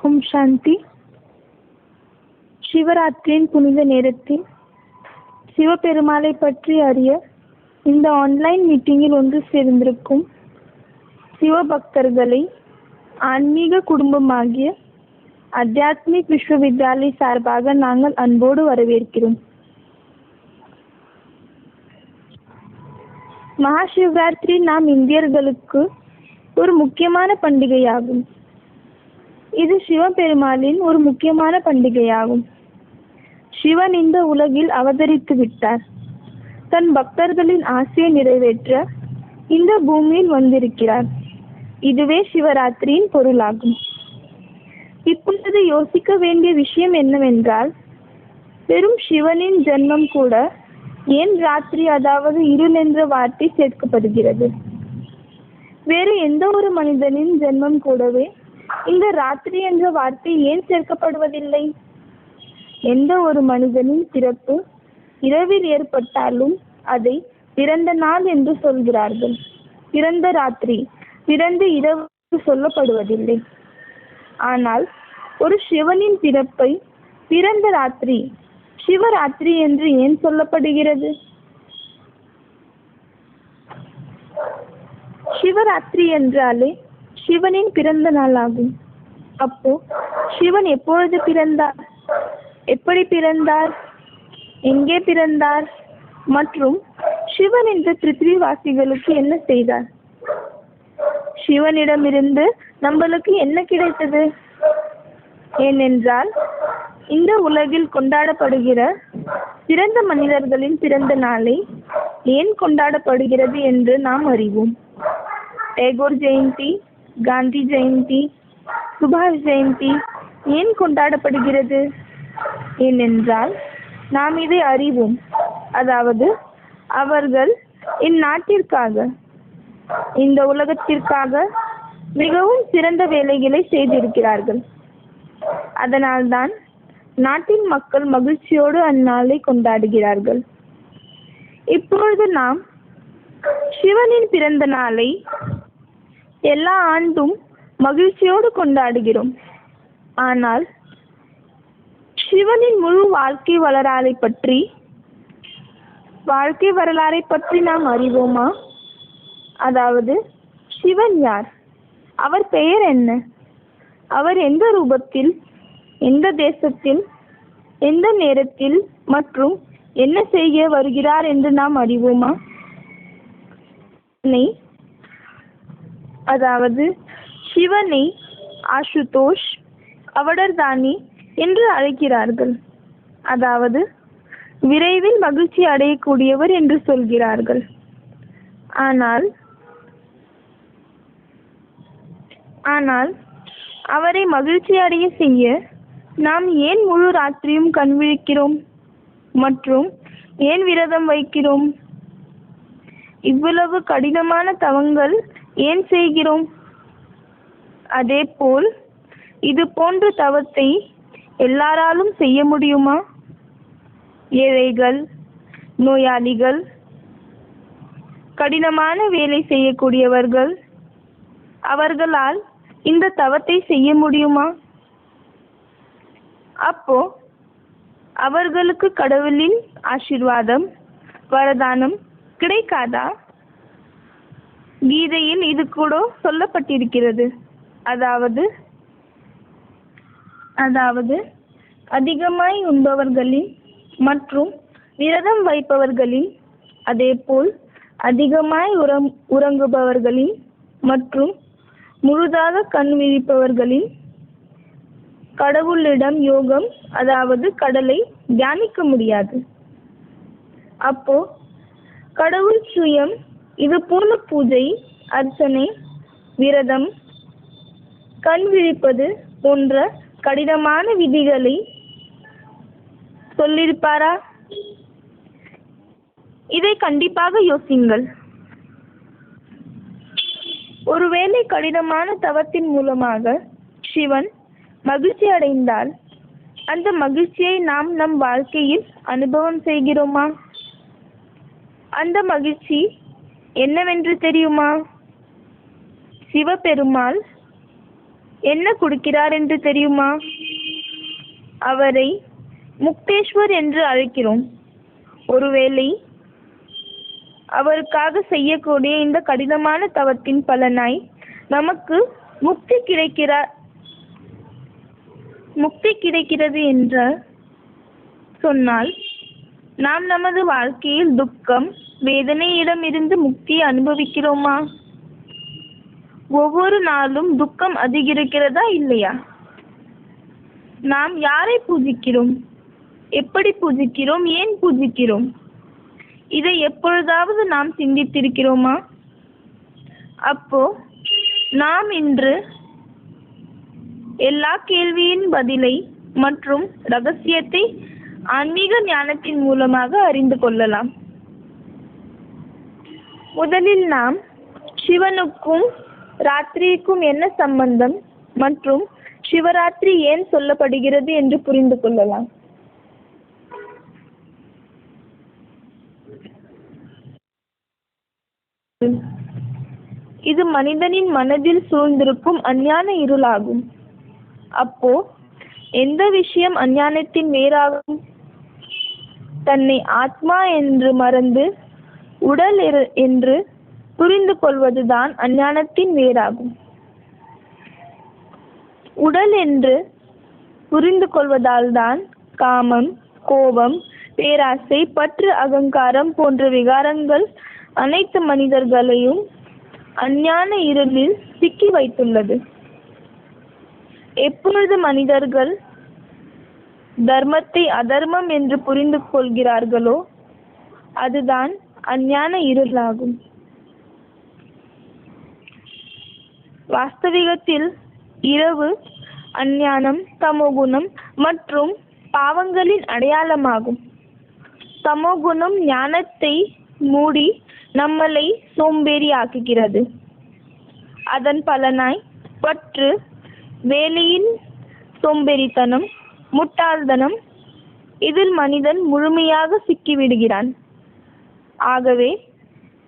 அனைவருக்கும் சாந்தி. சிவராத்திரியின் புனித நேரத்தில் சிவபெருமாளை பற்றி அறிய இந்த ஆன்லைன் மீட்டிங்கில் ஒன்று சேர்ந்திருக்கும் சிவபக்தர்களை ஆன்மீக குடும்பமாகிய அத்தியாத்மிக் விஸ்வவித்யாலய் சார்பாக நாங்கள் அன்போடு வரவேற்கிறோம். மகாசிவராத்திரி நாம் இந்தியர்களுக்கு ஒரு முக்கியமான பண்டிகையாகும். இது சிவபெருமாளின் ஒரு முக்கியமான பண்டிகையாகும். சிவன் இந்த உலகில் அவதரித்து விட்டார். தன் பக்தர்களின் ஆசையை நிறைவேற்ற இந்த பூமியில் வந்திருக்கிறார். இதுவே சிவராத்திரியின் பொருளாகும். இப்பொழுது யோசிக்க வேண்டிய விஷயம் என்னவென்றால், வெறும் சிவனின் ஜென்மம் கூட ஏன் ராத்திரி, அதாவது இருள் என்ற வார்த்தை சேர்க்கப்படுகிறது? வேறு எந்த ஒரு மனிதனின் ஜென்மம் கூடவே இந்த ராத்திரி என்ற வார்த்தை ஏன் சேர்க்கப்படுவதில்லை? எந்த ஒரு மனிதனின் பிறப்பு இரவில் ஏற்பட்டாலும் அதை பிறந்த நாள் என்று சொல்கிறார்கள். பிறந்த ராத்திரி, பிறந்த இரவு சொல்லப்படுவதில்லை. ஆனால் ஒரு சிவனின் பிறப்பை பிறந்த ராத்திரி, சிவராத்திரி என்று ஏன் சொல்லப்படுகிறது? சிவராத்திரி என்றாலே சிவனின் பிறந்த நாள் ஆகும். அப்போ சிவன் எப்பொழுது பிறந்தார், எப்படி பிறந்தார், எங்கே பிறந்தார் மற்றும் சிவன் என்ற பிருத்திவிவாசிகளுக்கு என்ன செய்தார்? சிவனிடமிருந்து நம்மளுக்கு என்ன கிடைத்தது? ஏனென்றால் இந்த உலகில் கொண்டாடப்படுகிற பிறந்த மனிதர்களின் பிறந்த நாளை ஏன் கொண்டாடப்படுகிறது என்று நாம் அறிவோம். டேகோர் ஜெயந்தி, காந்தி ஜெயந்தி, சுபாஷ் ஜெயந்தி ஏன் கொண்டாடப்படுகிறது? ஏனென்றால் நாம் இதை அறிவோம். அதாவது அவர்கள் இந்நாட்டிற்காக, இந்த உலகத்திற்காக மிகவும் சிறந்த வேலைகளை செய்திருக்கிறார்கள். அதனால்தான் நாட்டின் மக்கள் மகிழ்ச்சியோடு அந்நாளை கொண்டாடுகிறார்கள். இப்பொழுது நாம் சிவனின் பிறந்த நாளை எல்லா ஆண்டும் மகிழ்ச்சியோடு கொண்டாடுகிறோம். ஆனால் சிவனின் முழு வாழ்க்கை வரலாறை பற்றி நாம் அறிவோமா? அதாவது சிவன் யார், அவர் பெயர் என்ன, அவர் எந்த ரூபத்தில், எந்த தேசத்தில், எந்த நேரத்தில் மற்றும் என்ன செய்ய வருகிறார் என்று நாம் அறிவோமா? அதாவது சிவனை ஆசுதோஷ், அவடர்தானி என்று அழைக்கிறார்கள். அதாவது விரைவில் மகிழ்ச்சி அடையக்கூடியவர் என்று சொல்கிறார்கள். ஆனால் அவரை மகிழ்ச்சி அடைய செய்ய நாம் ஏன் முழு ராத்திரியும் கண் விழிக்கிறோம் மற்றும் ஏன் விரதம் வைக்கிறோம்? இவ்வளவு கடினமான தவங்கள் ஏன் செய்கிறோம்? அதேபோல் இது போன்ற தவத்தை எல்லாராலும் செய்ய முடியுமா? ஏழைகள், நோயாளிகள், கடினமான வேலை செய்யக்கூடியவர்கள், அவர்களால் இந்த தவத்தை செய்ய முடியுமா? அப்போ அவர்களுக்கு கடவுளின் ஆசீர்வாதம், வரதானம் கிடைக்காதா? கீதையில் இது கூட சொல்லப்பட்டிருக்கிறது. அதாவது அதிகமாய் உண்பவர்களின் மற்றும் விரதம் வைப்பவர்களின், அதேபோல் அதிகமாய் உறங்குபவர்களின் மற்றும் முழுதாக கண் விழிப்பவர்களின் கடவுளிடம் யோகம், அதாவது கடலை தியானிக்க முடியாது. அப்போ கடவுள் சுயம் இது போல பூஜை, அர்ச்சனை, விரதம், கண் விழிப்பது போன்ற கடினமான விதிகளை சொல்லியிருப்பாரா? இதை கண்டிப்பாக யோசியுங்கள். ஒருவேளை கடினமான தவத்தின் மூலமாக சிவன் மகிழ்ச்சி அடைந்தால் அந்த மகிழ்ச்சியை நாம் நம் வாழ்க்கையில் அனுபவம் செய்கிறோமா? அந்த மகிழ்ச்சி என்னவென்று தெரியுமா? சிவபெருமாள் என்ன கொடுக்கிறார் என்று தெரியுமா? அவரை முக்தேஸ்வர் என்று அழைக்கிறோம். ஒருவேளை அவருக்காக செய்யக்கூடிய இந்த கடினமான தவத்தின் பலனாய் நமக்கு முக்தி கிடைக்கிறது என்று சொன்னால், நாம் நமது வாழ்க்கையில் துக்கம் வேதனையிடமிருந்து முக்தியை அனுபவிக்கிறோமா? ஒவ்வொரு நாளும் துக்கம் அதிகரிக்கிறதா இல்லையா? நாம் யாரை பூஜிக்கிறோம்? எப்படி பூஜிக்கிறோம்? ஏன் பூஜிக்கிறோம்? இதை எப்பொழுதாவது நாம் சிந்தித்திருக்கிறோமா? அப்போ நாம் இன்று எல்லா கேள்வியின் பதிலை மற்றும் ரகசியத்தை ஆன்மீக ஞானத்தின் மூலமாக அறிந்து கொள்ளலாம். முதலில் நாம் சிவனுக்கும் ராத்திரிக்கும் என்ன சம்பந்தம் மற்றும் சிவராத்திரி ஏன் சொல்லப்படுகிறது என்று புரிந்து கொள்ளலாம். இது மனிதனின் மனதில் சூழ்ந்திருக்கும் அஞ்ஞான இருளாகும். அப்போ எந்த விஷயம் அஞ்ஞானத்தின் வேறாகும்? தன்னை ஆத்மா என்று மறந்து உடல் என்று புரிந்து கொள்வதுதான் அஞ்ஞானத்தின் வேறாகும். உடல் என்று புரிந்து கொள்வதால் தான் காமம், கோபம், பேராசை, பற்று, அகங்காரம் போன்ற விகாரங்கள் அனைத்து மனிதர்களையும் அஞ்ஞான இருளில் சிக்கி வைத்துள்ளது. எப்பொழுது மனிதர்கள் தர்மத்தை அதர்மம் என்று புரிந்து கொள்கிறார்களோ அதுதான் அஞ்ஞான இருளாகும். வாஸ்தவிகத்தில் இரவு அஞ்ஞானம், தமோகுணம் மற்றும் பாவங்களின் அடையாளமாகும். தமோகுணம் ஞானத்தை மூடி நம்மளை சோம்பேறி ஆக்குகிறது. அதன் பலனாய் பற்று, வேலையின் சோம்பேறித்தனம், முட்டாள்தனம் இதில் மனிதன் முழுமையாக சிக்கிவிடுகிறான். ஆகவே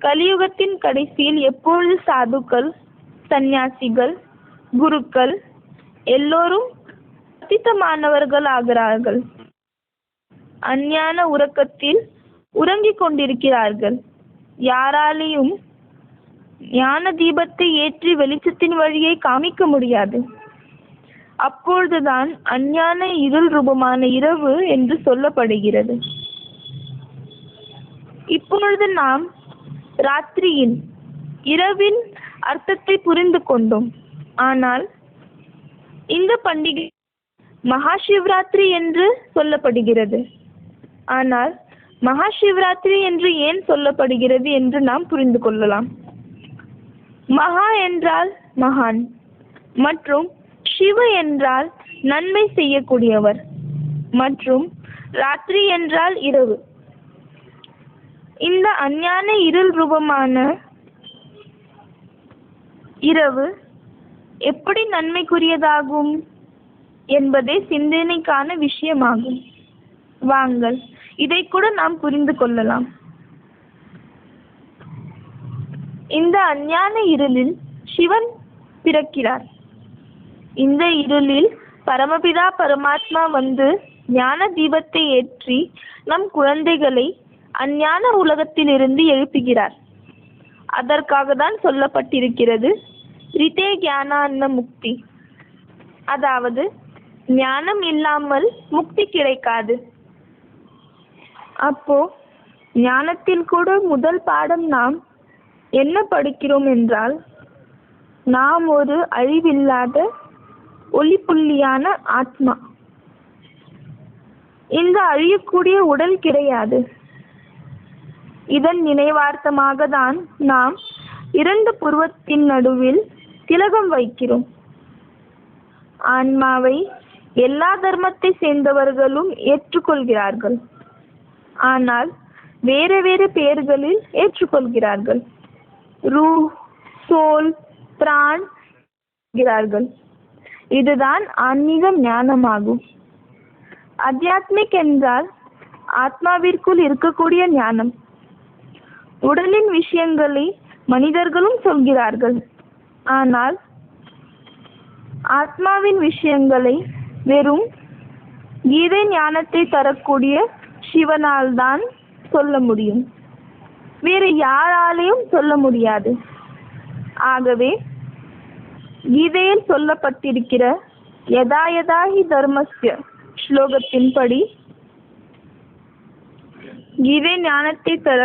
கலியுகத்தின் கடைசியில் எப்பொழுது சாதுக்கள், சந்நியாசிகள், குருக்கள் எல்லோரும் பத்தித்தமானவர்கள் ஆகிறார்கள். அஞ்ஞான உறக்கத்தில் உறங்கிக் கொண்டிருக்கிறார்கள். யாராலையும் ஞான தீபத்தை ஏற்றி வெளிச்சத்தின் வழியை காமிக்க முடியாது. அப்பொழுதுதான் அஞ்ஞான இருள் ரூபமான இரவு என்று சொல்லப்படுகிறது. இப்பொழுது நாம் ராத்திரியின், இரவின் அர்த்தத்தை புரிந்து கொண்டோம். ஆனால் இந்த பண்டிகை மகா சிவராத்திரி என்று சொல்லப்படுகிறது. ஆனால் மகா சிவராத்திரி என்று ஏன் சொல்லப்படுகிறது என்று நாம் புரிந்து கொள்ளலாம். மகா என்றால் மகான் மற்றும் சிவ என்றால் நன்மை செய்யக்கூடியவர் மற்றும் ராத்திரி என்றால் இரவு. இந்த அஞ்ஞான இருள் ரூபமான இரவு எப்படி நன்மைக்குரியதாகும் என்பதே சிந்தனைக்கான விஷயமாகும். வாங்கள் இதை கூட நாம் புரிந்து கொள்ளலாம். இந்த அஞ்ஞான இருளில் சிவன் பிறக்கிறார். இந்த இருளில் பரமபிதா பரமாத்மா வந்து ஞான தீபத்தை ஏற்றி நம் குழந்தைகளை அஞ்ஞான உலகத்திலிருந்து எழுப்புகிறார். அதற்காக தான் சொல்லப்பட்டிருக்கிறது ரிதே ஞானான்ன முக்தி, அதாவது ஞானம் இல்லாமல் முக்தி கிடைக்காது. அப்போ ஞானத்தில் கூட முதல் பாடம் நாம் என்ன படிக்கிறோம் என்றால், நாம் ஒரு அழிவில்லாத ஒளிப்புள்ளியான ஆத்மா. இந்த அழியக்கூடிய உடல் கிடையாது. இதன் நினைவார்த்தமாக தான் நாம் இரண்டு புருவத்தின் நடுவில் திலகம் வைக்கிறோம். ஆன்மாவை எல்லா தர்மத்தை சேர்ந்தவர்களும் ஏற்றுக்கொள்கிறார்கள். ஆனால் வேறு வேறு பெயர்களில் ஏற்றுக்கொள்கிறார்கள். ரூ, சோல், பிரான் என்கிறார்கள். இதுதான் ஆன்மீக ஞானமாகும். அத்தியாத்மிக் என்றால் ஆத்மாவிற்குள் இருக்கக்கூடிய ஞானம். உடலின் விஷயங்களை மனிதர்களும் சொல்கிறார்கள். ஆனால் ஆத்மாவின் விஷயங்களை வெறும் கீதை ஞானத்தை தரக்கூடிய சிவனால் தான் சொல்ல முடியும். வேறு யாராலையும் சொல்ல முடியாது. ஆகவே கீதையில் சொல்லப்பட்டிருக்கிற யதா யதா ஹி தர்மஸ்ய ஸ்லோகத்தின்படி கீதை ஞானத்தை தர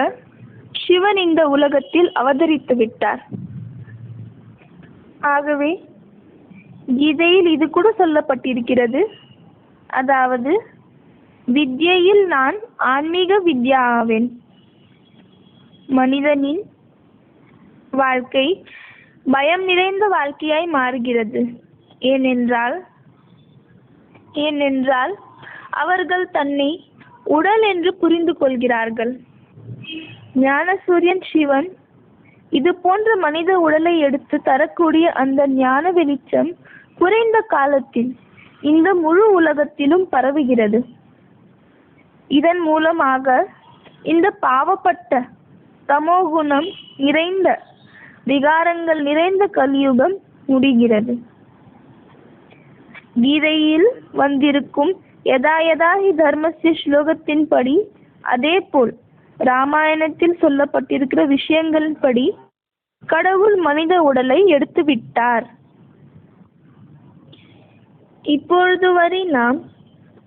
சிவன் இந்த உலகத்தில் அவதரித்து விட்டார். ஆகவே கீதையில் இது கூட சொல்லப்பட்டிருக்கிறது, அதாவது வித்யையில் நான் ஆன்மீக வித்யா ஆவேன். மனிதனின் வாழ்க்கை பயம் நிறைந்த வாழ்க்கையாய் மாறுகிறது. ஏனென்றால் அவர்கள் தன்னை உடல் என்று புரிந்து கொள்கிறார்கள். ஞானசூரியன் சிவன் இது போன்ற மனித உடலை எடுத்து தரக்கூடிய அந்த ஞான வெளிச்சம் குறைந்த காலத்தில் இந்த முழு உலகத்திலும் பரவுகிறது. இதன் மூலமாக இந்த பாவப்பட்ட தமோகுணம் நிறைந்த விகாரங்கள் நிறைந்த கலியுகம் முடிகிறது. கீதையில் வந்திருக்கும் யதா யதா ஹி தர்மஸ்ய ஸ்லோகத்தின்படி, அதே போல் ராமாயணத்தில் சொல்லப்பட்டிருக்கிற விஷயங்களின்படி கடவுள் மனித உடலை எடுத்து விட்டார். இப்பொழுது வரை நாம்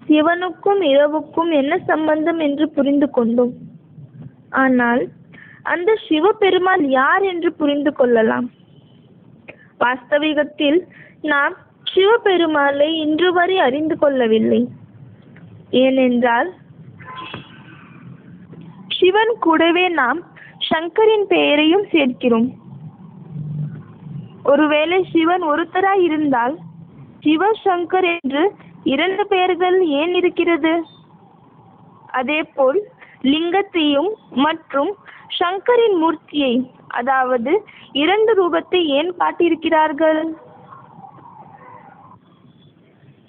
சிவனுக்கும் இரவுக்கும் என்ன சம்பந்தம் என்று புரிந்து கொண்டோம். ஆனால் அந்த சிவபெருமான் யார் என்று புரிந்து கொள்ளலாம். வாஸ்தவிகத்தில் நாம் சிவபெருமானை இன்று வரை அறிந்து கொள்ளவில்லை. ஏனென்றால் சிவன் கூடவே நாம் சங்கரின் பெயரையும் சேர்க்கிறோம். ஒருவேளை சிவன் ஒருத்தராய் இருந்தால் சிவசங்கர் என்று 2 பெயர்கள் ஏன் இருக்கிறது? அதேபோல் லிங்கத்தையும் மற்றும் சங்கரின் மூர்த்தியை, அதாவது 2 ரூபத்தை ஏன் காட்டியிருக்கிறார்கள்?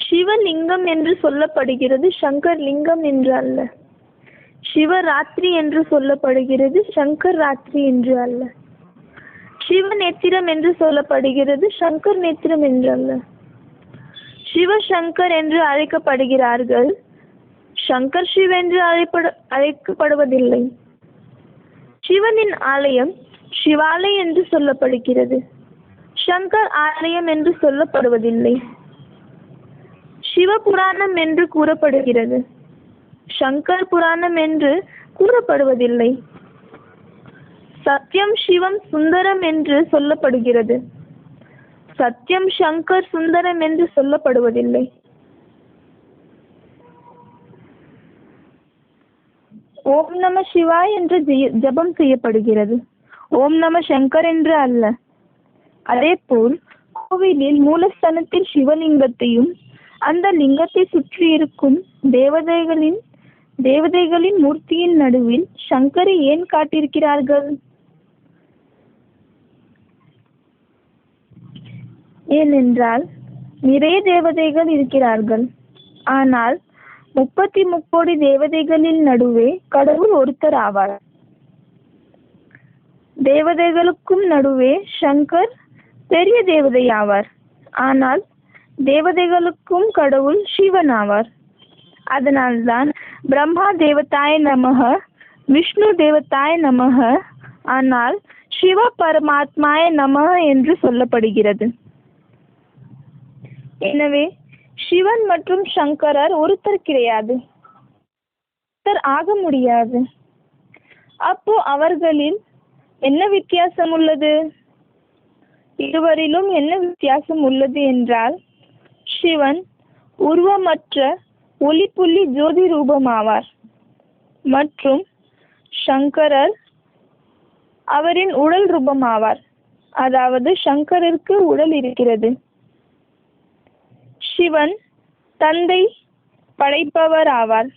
சிவலிங்கம் என்று சொல்லப்படுகிறது, சங்கர் லிங்கம் என்று அல்ல. சிவராத்திரி என்று சொல்லப்படுகிறது, சங்கர் ராத்திரி என்று அல்ல. சிவ நேத்திரம் என்று சொல்லப்படுகிறது, சங்கர் நேத்திரம் என்று அல்ல. சிவசங்கர் என்று அழைக்கப்படுகிறார்கள், சங்கர் சிவ என்று அழைக்கப்படுவதில்லை. சிவனின் ஆலயம் சிவாலயம் என்று சொல்லப்படுகிறது, சங்கர் ஆலயம் என்று சொல்லப்படுவதில்லை. சிவ புராணம் என்று கூறப்படுகிறது, சங்கர் புராணம் என்று கூறப்படுவதில்லை. சத்யம் சிவம் சுந்தரம் என்று சொல்லப்படுகிறது, சத்யம் சங்கர் சுந்தரம் என்று சொல்லப்படுவதில்லை. ஓம் நம சிவாய் என்று ஜபம் செய்யப்படுகிறது, ஓம் நம சங்கர் என்று அல்ல. அதே போல் கோவிலில் மூலஸ்தானத்தில் சிவலிங்கத்தையும் அந்த லிங்கத்தை சுற்றி இருக்கும் தேவதைகளின் மூர்த்தியின் நடுவில் சங்கரை ஏன் காட்டியிருக்கிறார்கள்? ஏனென்றால் நிறைய தேவதைகள் இருக்கிறார்கள். ஆனால் 33 கோடி தேவதைகளின் நடுவே கடவுள் ஒருத்தர் ஆவார். தேவதைகளுக்கும் நடுவே சங்கர் பெரிய தேவதை ஆவார். ஆனால் தேவதைகளுக்கும் கடவுள் சிவன் ஆவார். அதனால்தான் பிரம்மா தேவதாய நமக, விஷ்ணு தேவதாய நமக, ஆனால் சிவ பரமாத்மாய நமக என்று சொல்லப்படுகிறது. எனவே சிவன் மற்றும் சங்கரர் ஒருத்தர் கிடையாது, ஒருத்தர் ஆக முடியாது. அப்போ அவர்களில் என்ன வித்தியாசம் உள்ளது? இருவரிலும் என்ன வித்தியாசம் உள்ளது என்றால், சிவன் உருவமற்ற ஒளிப்புள்ளி ஜோதி ரூபமாவார் மற்றும் சங்கரர் அவரின் உடல் ரூபமாவார். அதாவது சங்கரருக்கு உடல் இருக்கிறது. சிவன் தந்தை படைப்பவர் ஆவார்,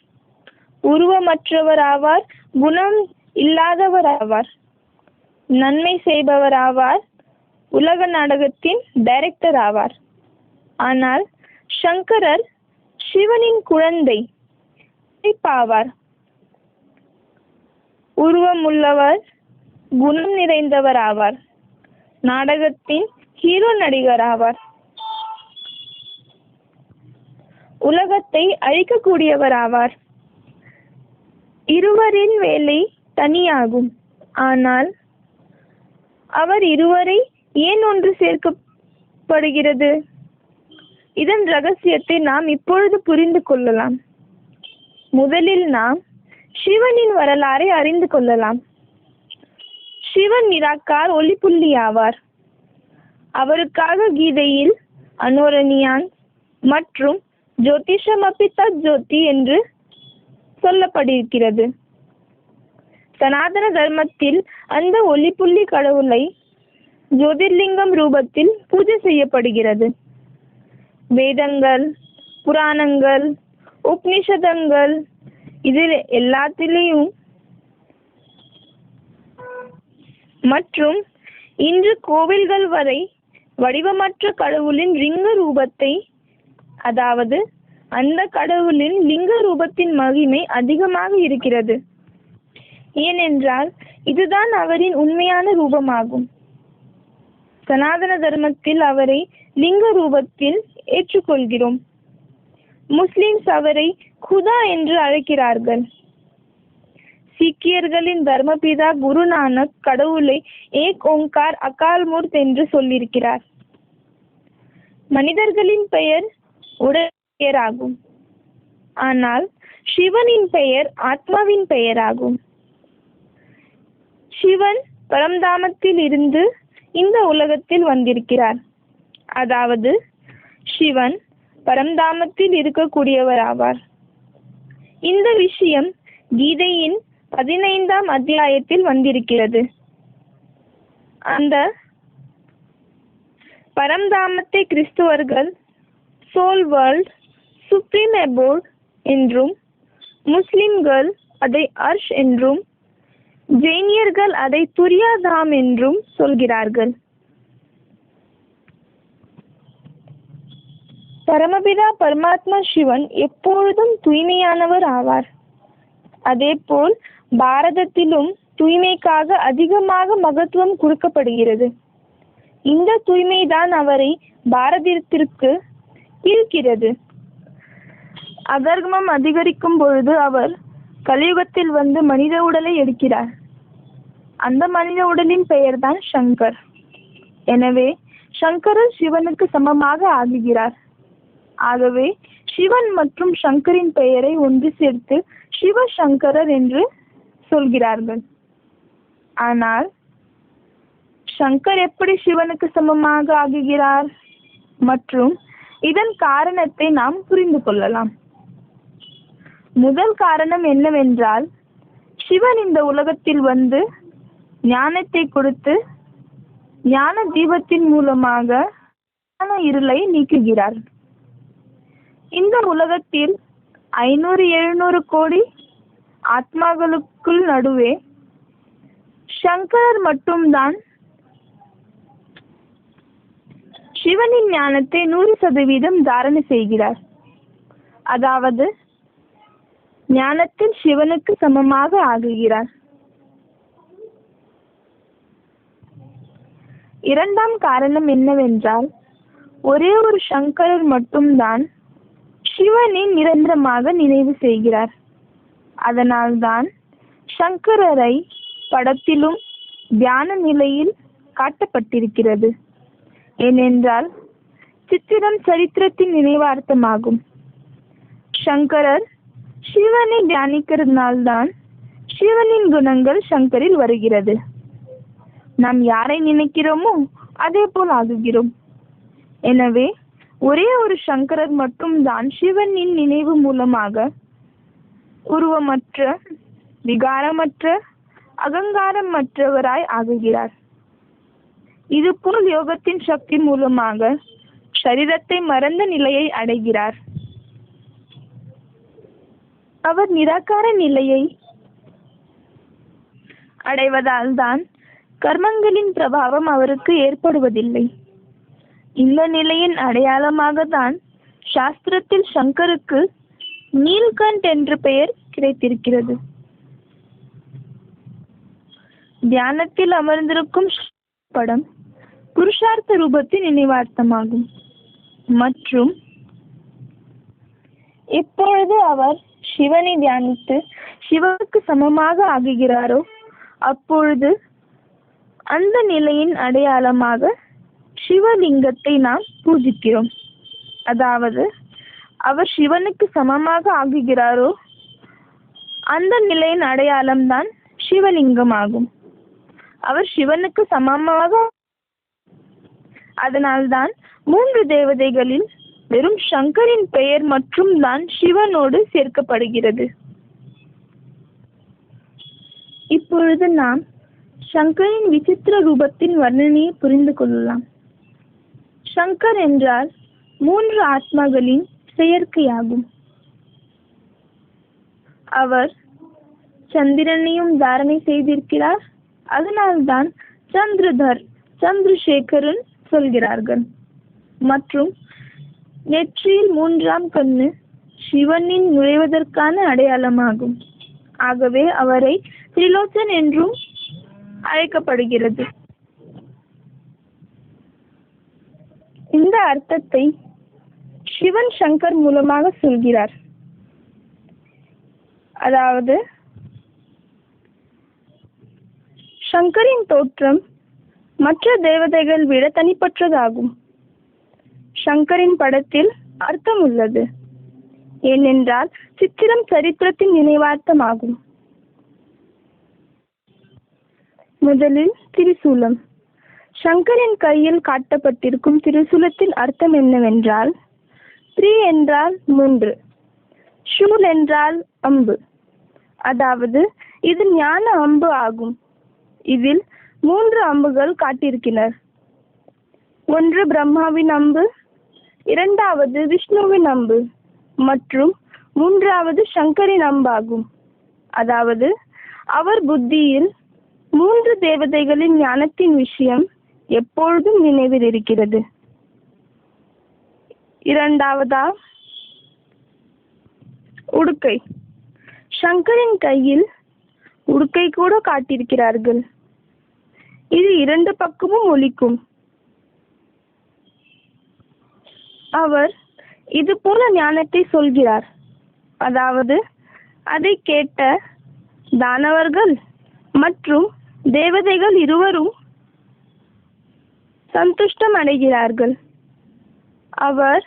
உருவமற்றவர் ஆவார், குணம் இல்லாதவர் ஆவார், நன்மை செய்பவர் ஆவார், உலக நாடகத்தின் டைரக்டர் ஆவார். ஆனால் சங்கரர் சிவனின் குழந்தை ஆவார், உருவமுள்ளவர், குணம் நிறைந்தவர் ஆவார், நாடகத்தின் ஹீரோ நடிகர் ஆவார். உலகத்தை அழிக்கக்கூடியவர் ஆவார். இருவரின் வேலை தனியாகும். ஆனால் அவர் இருவரை ஏன் ஒன்று சேர்க்கப்படுகிறது? இதன் ரகசியத்தை நாம் இப்பொழுது புரிந்து கொள்ளலாம். முதலில் நாம் சிவனின் வரலாறை அறிந்து கொள்ளலாம். சிவன் நிராகார் ஒளிப்புள்ளி ஆவார். அவருக்காக கீதையில் அனோரணியான் மற்றும் ஜோதிஷமபி தத் ஜோதி என்று சொல்லப்பட்டிருக்கிறது. சனாதன தர்மத்தில் அந்த ஒளிப்புள்ளி கடவுளை ஜோதிர்லிங்கம் ரூபத்தில் பூஜை செய்யப்படுகிறது. வேதங்கள், புராணங்கள், உபநிஷதங்கள் இதில் எல்லாத்திலையும் மற்றும் இன்று கோவில்கள் வரை வடிவமற்ற கடவுளின் லிங்க ரூபத்தை, அதாவது அந்த கடவுளின் லிங்க ரூபத்தின் மகிமை அதிகமாக இருக்கிறது. ஏனென்றால் இதுதான் அவரின் உண்மையான ரூபமாகும். சனாதன தர்மத்தில் அவரை லிங்க ரூபத்தில் ஏற்றுக்கொள்கிறோம். முஸ்லிம்ஸ் அவரை குதா என்று அழைக்கிறார்கள். சீக்கியர்களின் தர்மபிதா குருநானக் கடவுளை ஏக் ஓங்கார் அகால் மூர்த் என்று சொல்லியிருக்கிறார். மனிதர்களின் பெயர் உடல் பெயராகும். ஆனால் சிவனின் பெயர் ஆத்மாவின் பெயராகும். சிவன் பரம்தாமத்தில் இருந்து இந்த உலகத்தில் வந்திருக்கிறார். அதாவது சிவன் பரம்தாமத்தில் இருக்கக்கூடியவர் ஆவார். இந்த விஷயம் கீதையின் 15ஆம் அத்தியாயத்தில் வந்திருக்கிறது. அந்த பரம்தாமத்தை கிறிஸ்துவர்கள் சோல் வேர்ல்ட், சுப்ரீம் அபோர்ட் என்றும், முஸ்லிம்கள் அதை அர்ஷ் என்றும், ஜெயினியர்கள் அதை துரியாதாம் என்றும் சொல்கிறார்கள். பரமபிதா பரமாத்மா சிவன் எப்பொழுதும் தூய்மையானவர் ஆவார். அதேபோல் பாரதத்திலும் தூய்மைக்காக அதிகமாக மகத்துவம் கொடுக்கப்படுகிறது. இந்த தூய்மைதான் அவரை பாரதத்திற்கு ஈர்க்கிறது. அதர்மம் அதிகரிக்கும் பொழுது அவர் கலியுகத்தில் வந்து மனித உடலை எடுக்கிறார். அந்த மனித உடலின் பெயர்தான் சங்கர். எனவே சங்கரர் சிவனுக்கு சமமாக ஆகுகிறார். ஆகவே சிவன் மற்றும் சங்கரின் பெயரை ஒன்று சேர்த்து சிவசங்கரர் என்று சொல்கிறார்கள். ஆனால் சங்கர் எப்படி சிவனுக்கு சமமாக ஆகுகிறார் மற்றும் இதன் காரணத்தை நாம் புரிந்து கொள்ளலாம். முதல் காரணம் என்னவென்றால், சிவன் இந்த உலகத்தில் வந்து ஞானத்தை கொடுத்து ஞான தீபத்தின் மூலமாக ஞான இருளை நீக்குகிறார். இந்த உலகத்தில் 500-700 கோடி ஆத்மாக்களுக்குள் நடுவே சங்கரர் மட்டும்தான் சிவனின் ஞானத்தை 100% தாரணை செய்கிறார். அதாவது ஞானத்தில் சிவனுக்கு சமமாக ஆகுகிறார். இரண்டாம் காரணம் என்னவென்றால், ஒரே ஒரு சங்கரர் மட்டும்தான் சிவனை நிரந்தரமாக நினைவு செய்கிறார். அதனால்தான் சங்கரரை படத்திலும் தியான நிலையில் காட்டப்பட்டிருக்கிறது. ஏனென்றால் சித்திரம் சரித்திரத்தின் நினைவார்த்தமாகும். சங்கரர் சிவனை தியானிக்கிறதுனால்தான் சிவனின் குணங்கள் சங்கரில் வருகிறது. நாம் யாரை நினைக்கிறோமோ அதே போல் ஆகுகிறோம். எனவே ஒரே ஒரு சங்கரர் மட்டும்தான் சிவனின் நினைவு மூலமாக உருவமற்ற, விகாரமற்ற, அகங்காரமற்றவராய் ஆகுகிறார். இதுபோல் யோகத்தின் சக்தி மூலமாக சரீரத்தை மறந்த நிலையை அடைகிறார். அவர் நிராகார நிலையை அடைவதால் தான் கர்மங்களின் பிரபாவம் அவருக்கு ஏற்படுவதில்லை. இந்த நிலையின் அடையாளமாக தான் சாஸ்திரத்தில் சங்கருக்கு நீல்கண்ட் என்ற பெயர் கிடைத்திருக்கிறது. தியானத்தில் அமர்ந்திருக்கும் படம் புருஷார்த்த ரூபத்தின் நினைவார்த்தமாகும் மற்றும் எப்பொழுது அவர் சிவனை தியானித்து சிவனுக்கு சமமாக ஆகுகிறாரோ அப்பொழுது அந்த நிலையின் அடையாளமாக சிவலிங்கத்தை நாம் பூஜிக்கிறோம். அதாவது அவர் சிவனுக்கு சமமாக ஆகுகிறாரோ அந்த நிலையின் அடையாளம்தான் சிவலிங்கம் ஆகும். அவர் சிவனுக்கு சமமாக, அதனால்தான் 3 தேவதைகளில் வெறும் சங்கரின் பெயர் மற்றும் தான் சிவனோடு சேர்க்கப்படுகிறது. இப்பொழுது நாம் சங்கரின் விசித்திர ரூபத்தின் வர்ணனையை புரிந்து கொள்ளலாம். சங்கர் என்றால் 3 ஆத்மாக்களின் செயற்கையாகும். அவர் சந்திரனையும் தாரணை செய்திருக்கிறார். அதனால்தான் சந்திரதர், சந்திரசேகரன் சொல்கிறார்கள். மற்றும் நெற்றியில் 3ஆம் கண்ணு சிவனின் நுழைவதற்கான அடையாளமாகும். ஆகவே அவரை திரிலோச்சன் என்றும் அழைக்கப்படுகிறது. இந்த அர்த்தத்தை சிவன் சங்கர் மூலமாக சொல்கிறார். அதாவது சங்கரின் தோற்றம் மற்ற தேவதைகள் விட தனிப்பட்டதாகும். சங்கரின் படத்தில் அர்த்தம் உள்ளது. ஏனென்றால் சித்திரம் சரித்திரத்தின் நினைவார்த்தமாகும். முதலில் திரிசூலம். சங்கரின் கையில் காட்டப்பட்டிருக்கும் திரிசூலத்தின் அர்த்தம் என்னவென்றால், த்ரீ என்றால் 3, ஷூல் என்றால் அம்பு. அதாவது இது ஞான அம்பு ஆகும். இதில் 3 அம்புகள் காட்டியிருக்கிறார். ஒன்று பிரம்மாவின் அம்பு, 2வது விஷ்ணுவின் அம்பு மற்றும் 3வது சங்கரின் அம்பாகும். அதாவது அவர் புத்தியில் 3 தேவதைகளின் ஞானத்தின் விஷயம் எப்பொழுதும் நினைவில் இருக்கிறது. 2வதா உடுக்கை. சங்கரின் கையில் உடுக்கை கூட காட்டியிருக்கிறார்கள். இது 2 பக்கமும் ஒலிக்கும். அவர் இது போல ஞானத்தை சொல்கிறார். அதாவது அதை கேட்ட தானவர்கள் மற்றும் தேவதைகள் இருவரும் சந்துஷ்டம் அடைகிறார்கள். அவர்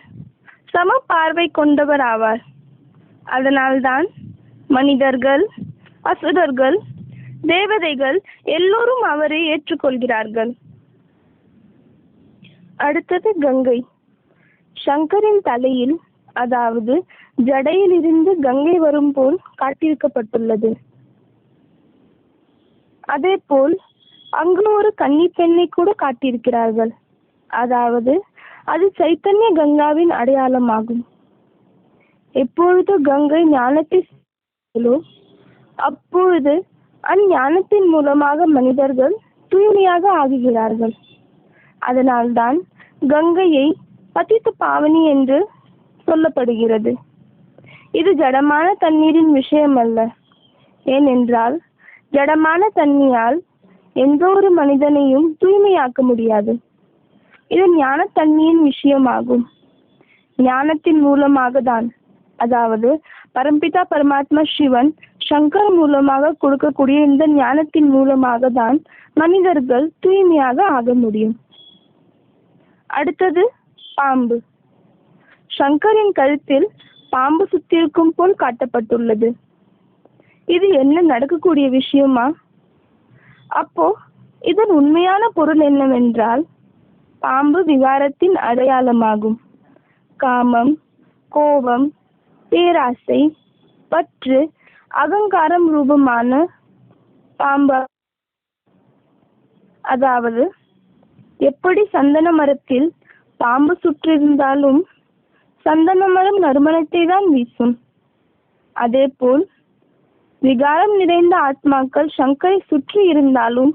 சம பார்வை கொண்டவர் ஆவார். அதனால்தான் மனிதர்கள், அசுரர்கள், தேவதைகள் எல்லோரும் அவரை ஏற்றுக்கொள்கிறார்கள். அடுத்தது கங்கை. சங்கரின் தலையில், அதாவது ஜடையில் இருந்து கங்கை வரும் போல் காட்டியிருக்கப்பட்டுள்ளது. அதே போல் அங்கு ஒரு கன்னி பெண்ணை கூட காட்டியிருக்கிறார்கள். அதாவது அது சைத்தன்ய கங்காவின் அடையாளமாகும். எப்பொழுது கங்கை ஞானத்தை அப்பொழுது அஞ்ஞானத்தின் மூலமாக மனிதர்கள் தூய்மையாக ஆகுகிறார்கள். அதனால்தான் கங்கையை பதித்த பாவனி என்று சொல்லப்படுகிறது. இது ஜடமான தண்ணீரின் விஷயம் அல்ல. ஏனென்றால் ஜடமான தண்ணியால் எந்த ஒரு மனிதனையும் தூய்மையாக்க முடியாது. இது ஞான தண்ணியின் விஷயமாகும். ஞானத்தின் மூலமாக தான், அதாவது பரம்பிதா பரமாத்மா சிவன் சங்கர் மூலமாக கொடுக்கக்கூடிய இந்த ஞானத்தின் மூலமாக தான் மனிதர்கள் தூய்மையாக ஆக முடியும். அடுத்தது பாம்பு. சங்கரின் கழுத்தில் பாம்பு சுத்திருக்கும் போல் காட்டப்பட்டுள்ளது. இது என்ன நடக்கக்கூடிய விஷயமா? அப்போ இதன் உண்மையான பொருள் என்னவென்றால், பாம்பு விகாரத்தின் அடையாளமாகும். காமம், கோபம், பேராசை, பற்று, அகங்காரம் ரூபமான பாம்பு. அதாவது எப்படி சந்தன மரத்தில் பாம்பு சுற்றிருந்தாலும் சந்தன மரம் நறுமணத்தை தான் வீசும். அதே போல் விகாரம் நிறைந்த ஆத்மாக்கள் சங்கரை சுற்றி இருந்தாலும்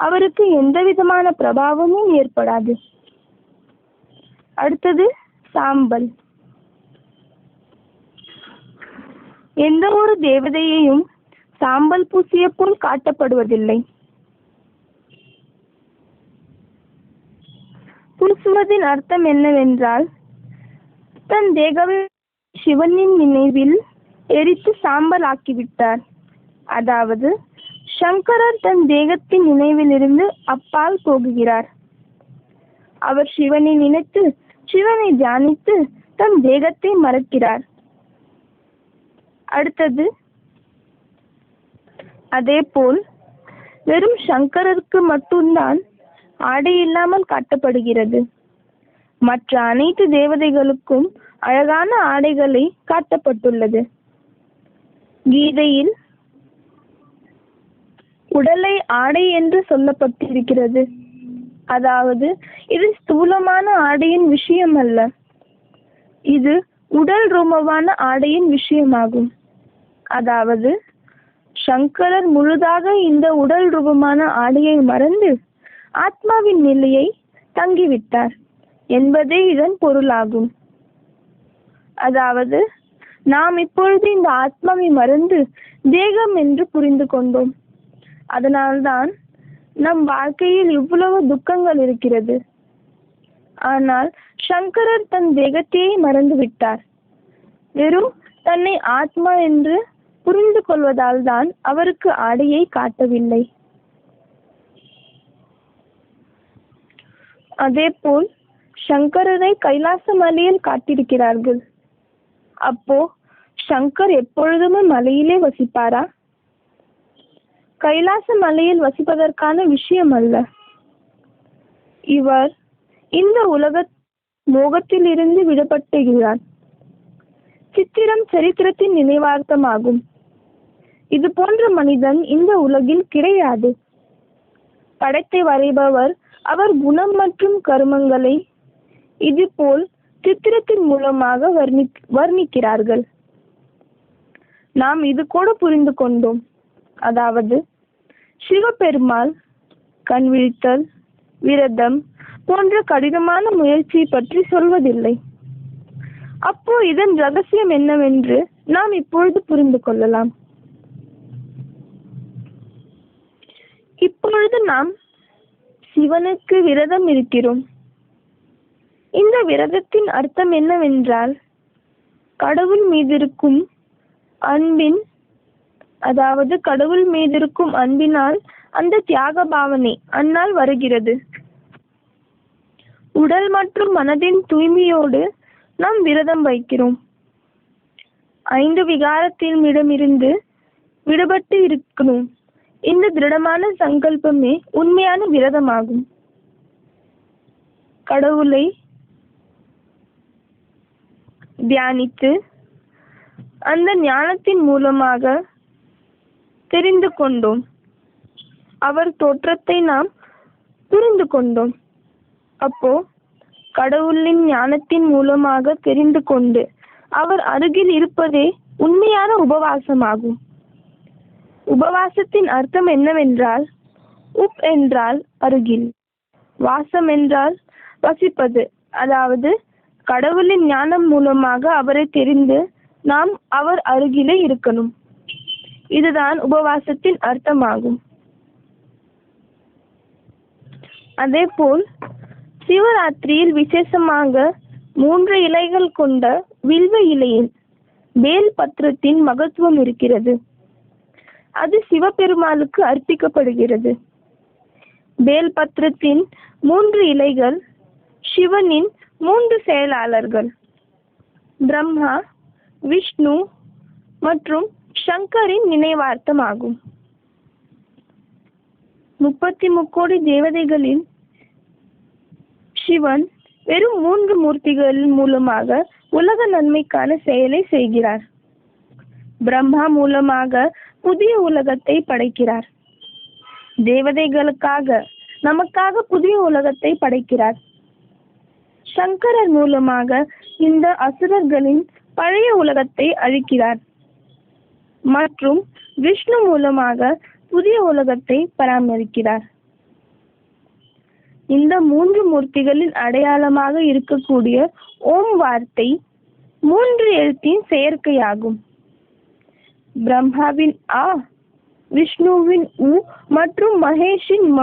அவருக்கு எந்த விதமான பிரபாவமும் ஏற்படாது. அடுத்தது சாம்பல். எந்த ஒரு தேவதையையும் சாம்பல் பூசிய போல் காட்டப்படுவதில்லை. பூசுவதின் அர்த்தம் என்னவென்றால், தன் தேகவை சிவனின் நினைவில் எரித்து சாம்பல் ஆக்கிவிட்டார். அதாவது சங்கரர் தன் தேகத்தின் நினைவிலிருந்து அப்பால் போகுகிறார். அவர் சிவனை நினைத்து சிவனை தியானித்து தன் தேகத்தை மறக்கிறார். அடுத்தது, அதேபோல் வெறும் சங்கரருக்கு மட்டும்தான் ஆடை இல்லாமல் காட்டப்படுகிறது. மற்ற அனைத்து தேவதைகளுக்கும் அழகான ஆடைகளை காட்டப்பட்டுள்ளது. கீதையில் உடலை ஆடை என்று சொல்லப்பட்டிருக்கிறது. அதாவது இது ஸ்தூலமான ஆடையின் விஷயம் அல்ல, இது உடல் ரூபமான ஆடையின் விஷயமாகும். அதாவது சங்கரர் முழுதாக இந்த உடல் ரூபமான ஆடையை மறந்து ஆத்மாவின் நிலையை தங்கிவிட்டார் என்பதே இதன் பொருளாகும். அதாவது நாம் இப்பொழுது இந்த ஆத்மாவை மறந்து தேகம் என்று புரிந்து கொண்டோம். அதனால்தான் நம் வாழ்க்கையில் இவ்வளவு துக்கங்கள் இருக்கிறது. ஆனால் சங்கரர் தன் தேகத்தையே மறந்து விட்டார். வெறும் தன்னை ஆத்மா என்று புரிந்து கொள்வதால் தான் அவருக்கு ஆடையை காட்டவில்லை. அதேபோல் சங்கரரை கைலாச மலையில் காட்டியிருக்கிறார்கள். அப்போ சங்கர் எப்பொழுதுமே மலையிலே வசிப்பாரா? கைலாச மலையில் வசிப்பதற்கான விஷயம் அல்ல. இவர் இந்த உலக மோகத்தில் இருந்து விடுபட்டுகிறார். சித்திரம் சரித்திரத்தின் நினைவார்த்தமாகும். இது போன்ற மனிதன் இந்த உலகில் கிடையாது. படத்தை வரைபவர் அவர் குணம் மற்றும் கர்மங்களை இதுபோல் சித்திரத்தின் மூலமாக வர்ணிக்கிறார்கள். நாம் இது கூட புரிந்து கொண்டோம். அதாவது சிவபெருமாள் கண் விழித்தல், விரதம் போன்ற கடினமான முயற்சியை பற்றி சொல்வதில்லை. அப்போ இதன் ரகசியம் என்னவென்று நாம் இப்பொழுது புரிந்து கொள்ளலாம். இப்பொழுது நாம் சிவனுக்கு விரதம் இருக்கிறோம். இந்த விரதத்தின் அர்த்தம் என்னவென்றால் கடவுள் மீதிருக்கும் அன்பின், அதாவது கடவுள் மீதிருக்கும் அன்பினால் அந்த தியாக பாவனை அன்னால் வருகிறது. உடல் மற்றும் மனதின் தூய்மையோடு நாம் விரதம் வைக்கிறோம். 5 விகாரத்தினிடமிருந்து விடுபட்டு இருக்கணும். இந்த திருடமான சங்கல்பமே உண்மையான விரதமாகும். கடவுளை தியானித்து அந்த ஞானத்தின் மூலமாக தெரிந்து கொண்டோம். அவர் தோற்றத்தை நாம் புரிந்து கொண்டோம். அப்போ கடவுளின் ஞானத்தின் மூலமாக தெரிந்து கொண்டு அவர் அருகில் இருப்பதே உண்மையான உபவாசமாகும். உபவாசத்தின் அர்த்தம் என்னவென்றால், உப் என்றால் அருகில், வாசம் என்றால் வசிப்பது. அதாவது கடவுளின் ஞானம் மூலமாக அவரை தெரிந்து நாம் அவர் அருகிலே இருக்கணும். இதுதான் உபவாசத்தின் அர்த்தமாகும். அதேபோல் சிவராத்திரியில் விசேஷமாக 3 இலைகள் கொண்ட வில்வ இலையின் வேல் பத்திரத்தின் மகத்துவம் இருக்கிறது. அது சிவபெருமாளுக்கு அர்ப்பிக்கப்படுகிறது. வேல் பத்திரத்தின் 3 இலைகள் சிவனின் 3 செயலாளர்கள் பிரம்மா, விஷ்ணு மற்றும் சங்கரின் நினைவார்த்தமாகும். 33 கோடி தேவதைகளில் சிவன் வெறும் 3 மூர்த்திகள் மூலமாக உலக நன்மைக்கான செயலை செய்கிறார். பிரம்மா மூலமாக புதிய உலகத்தை படைக்கிறார். தேவதைகளுக்காக, நமக்காக புதிய உலகத்தை படைக்கிறார். சங்கரர் மூலமாக இந்த அசுரர்களின் பழைய உலகத்தை அழிக்கிறார். மற்றும் விஷ்ணு மூலமாக புதிய உலகத்தை பராமரிக்கிறார். இந்த 3 மூர்த்திகளின் அடையாளமாக இருக்கக்கூடிய ஓம் வார்த்தை 3 எழுத்தின் செயற்கையாகும். பிரம்மாவின் ஆ, விஷ்ணுவின் உ மற்றும் மகேஷின் ம,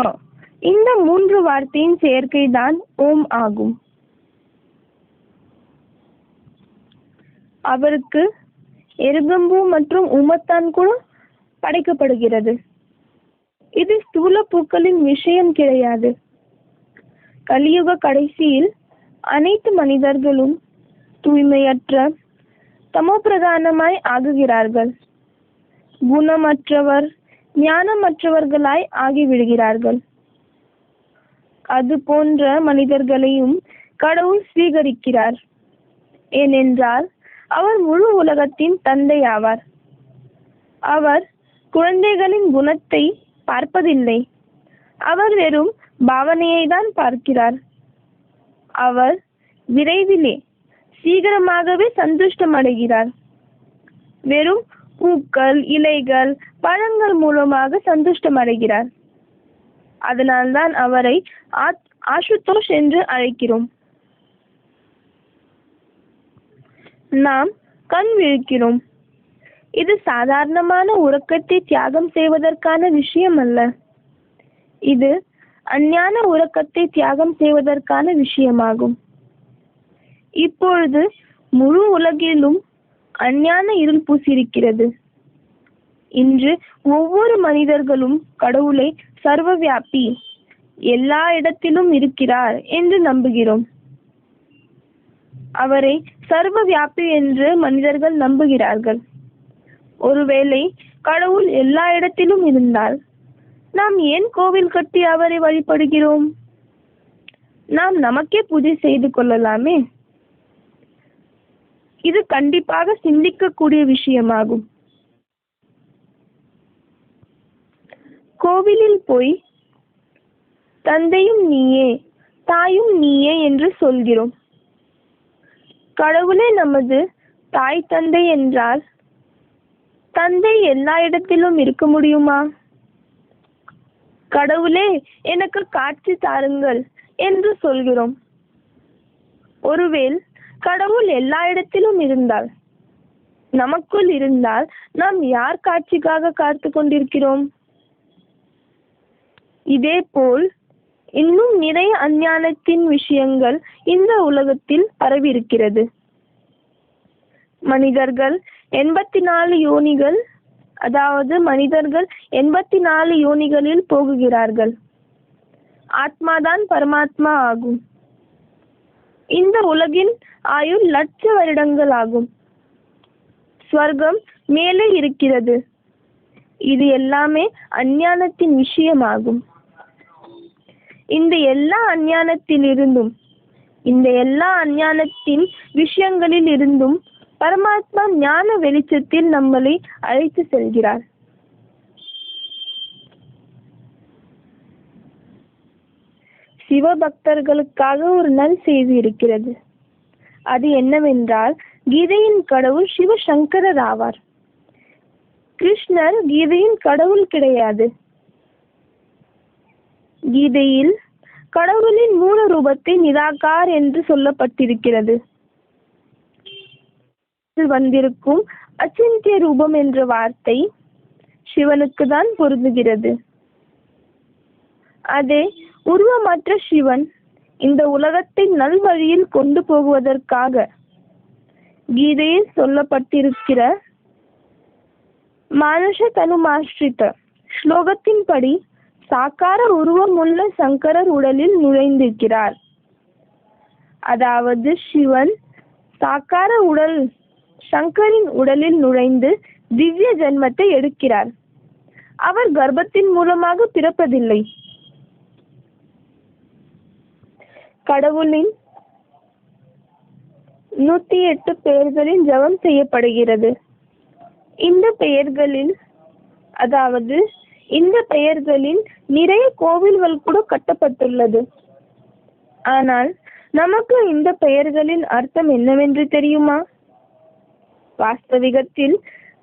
இந்த 3 வார்த்தையின் செயற்கைதான் ஓம் ஆகும். அவருக்கு எருகம்பு மற்றும் உமத்தான் கூட படைக்கப்படுகிறது. இது ஸ்தூல பூக்களின் விஷயம் கிடையாது. கலியுக கடைசியில் அனைத்து மனிதர்களும் தூய்மையற்ற தமோபிரதானமாய் ஆகுகிறார்கள். குணமற்றவர் ஞானமற்றவர்களாய் ஆகிவிடுகிறார்கள். அது போன்ற மனிதர்களையும் கடவுள் ஸ்வீகரிக்கிறார். ஏனென்றால் அவர் முழு உலகத்தின் தந்தை ஆவார். அவர் குழந்தைகளின் குணத்தை பார்ப்பதில்லை. அவர் வெறும் பாவனையை தான் பார்க்கிறார். அவர் விரைவிலே சீக்கிரமாகவே சந்துஷ்டம் அடைகிறார். வெறும் பூக்கள், இலைகள், பழங்கள் மூலமாக சந்துஷ்டம் அடைகிறார். அதனால்தான் அவரை ஆசுதோஷ் என்று அழைக்கிறோம். நாம் கண் விழிக்கிறோம். இது சாதாரணமான உறக்கத்தை தியாகம் செய்வதற்கான விஷயம் அல்ல. இது அஞ்ஞான உறக்கத்தை தியாகம் செய்வதற்கான விஷயமாகும். இப்பொழுது முழு உலகிலும் அஞ்ஞான இருள் பூசியிருக்கிறது. இன்று ஒவ்வொரு மனிதர்களும் கடவுளை சர்வவியாபி, எல்லா இடத்திலும் இருக்கிறார் என்று நம்புகிறோம். அவரை சர்வவியாபி என்று மனிதர்கள் நம்புகிறார்கள். ஒருவேளை கடவுள் எல்லா இடத்திலும் இருந்தால் நாம் ஏன் கோவில் கட்டி அவரை வழிபடுகிறோம்? நாம் நமக்கே பூஜை செய்து கொள்ளலாமே. இது கண்டிப்பாக சிந்திக்கக்கூடிய விஷயமாகும். கோவிலில் போய் தந்தையும் நீயே, தாயும் நீயே என்று சொல்கிறோம். கடவுளே நமது தாய் தந்தை என்றால் தந்தை எல்லா இடத்திலும் இருக்க முடியுமா? கடவுளே எனக்கு காட்சி தாருங்கள் என்று சொல்கிறோம். ஒருவேளை கடவுள் எல்லா இடத்திலும் இருந்தால், நமக்குள் இருந்தால், நாம் யார் காட்சிக்காக காத்து கொண்டிருக்கிறோம்? இதேபோல் இன்னும் நிறைய அஞ்ஞானத்தின் விஷயங்கள் இந்த உலகத்தில் பரவியிருக்கிறது. மனிதர்கள் 84 யோனிகள், அதாவது மனிதர்கள் 84 யோனிகளில் போகுகிறார்கள். ஆத்மாதான் பரமாத்மா ஆகும். இந்த உலகின் ஆயுள் லட்ச வருடங்கள் ஆகும். ஸ்வர்க்கம் மேலே இருக்கிறது. இது எல்லாமே அஞ்ஞானத்தின் விஷயமாகும். இந்த எல்லா அஞ்ஞானத்தின் விஷயங்களில் இருந்தும் பரமாத்மா ஞான வெளிச்சத்தில் நம்மளை அழைத்து செல்கிறார். சிவபக்தர்களுக்காக ஒரு நல் செய்தி இருக்கிறது. அது என்னவென்றால், கீதையின் கடவுள் சிவசங்கரர் ஆவார். கிருஷ்ணர் கீதையின் கடவுள் கிடையாது. கீதையில் கடவுளின் மூல ரூபத்தை நிராகார் என்று சொல்லப்பட்டிருக்கிறது. வந்திருக்கும் அச்சிந்திய ரூபம் என்ற வார்த்தை சிவனுக்கு தான் பொருந்துகிறது. அதே உருவமற்ற சிவன் இந்த உலகத்தை நல்வழியில் கொண்டு போகுவதற்காக கீதையில் சொல்லப்பட்டிருக்கிற மானுஷ தனுமாஸ்ரித ஸ்லோகத்தின்படி சாக்கார உருவமுள்ள சங்கரர் உடலில் நுழைந்திருக்கிறார். அதாவது சிவன் சாக்கார உடல் சங்கரின் உடலில் நுழைந்து திவ்ய ஜென்மத்தை எடுக்கிறார். அவர் கர்ப்பத்தின் மூலமாக பிறப்பதில்லை. கடவுளின் 108 பெயர்களில் ஜபம் செய்யப்படுகிறது. இந்த பெயர்களில் நிறைய கோவில்கள் கூட கட்டப்பட்டுள்ளது. ஆனால் நமக்கு இந்த பெயர்களின் அர்த்தம் என்னவென்று தெரியுமா? வாஸ்தவிகத்தில்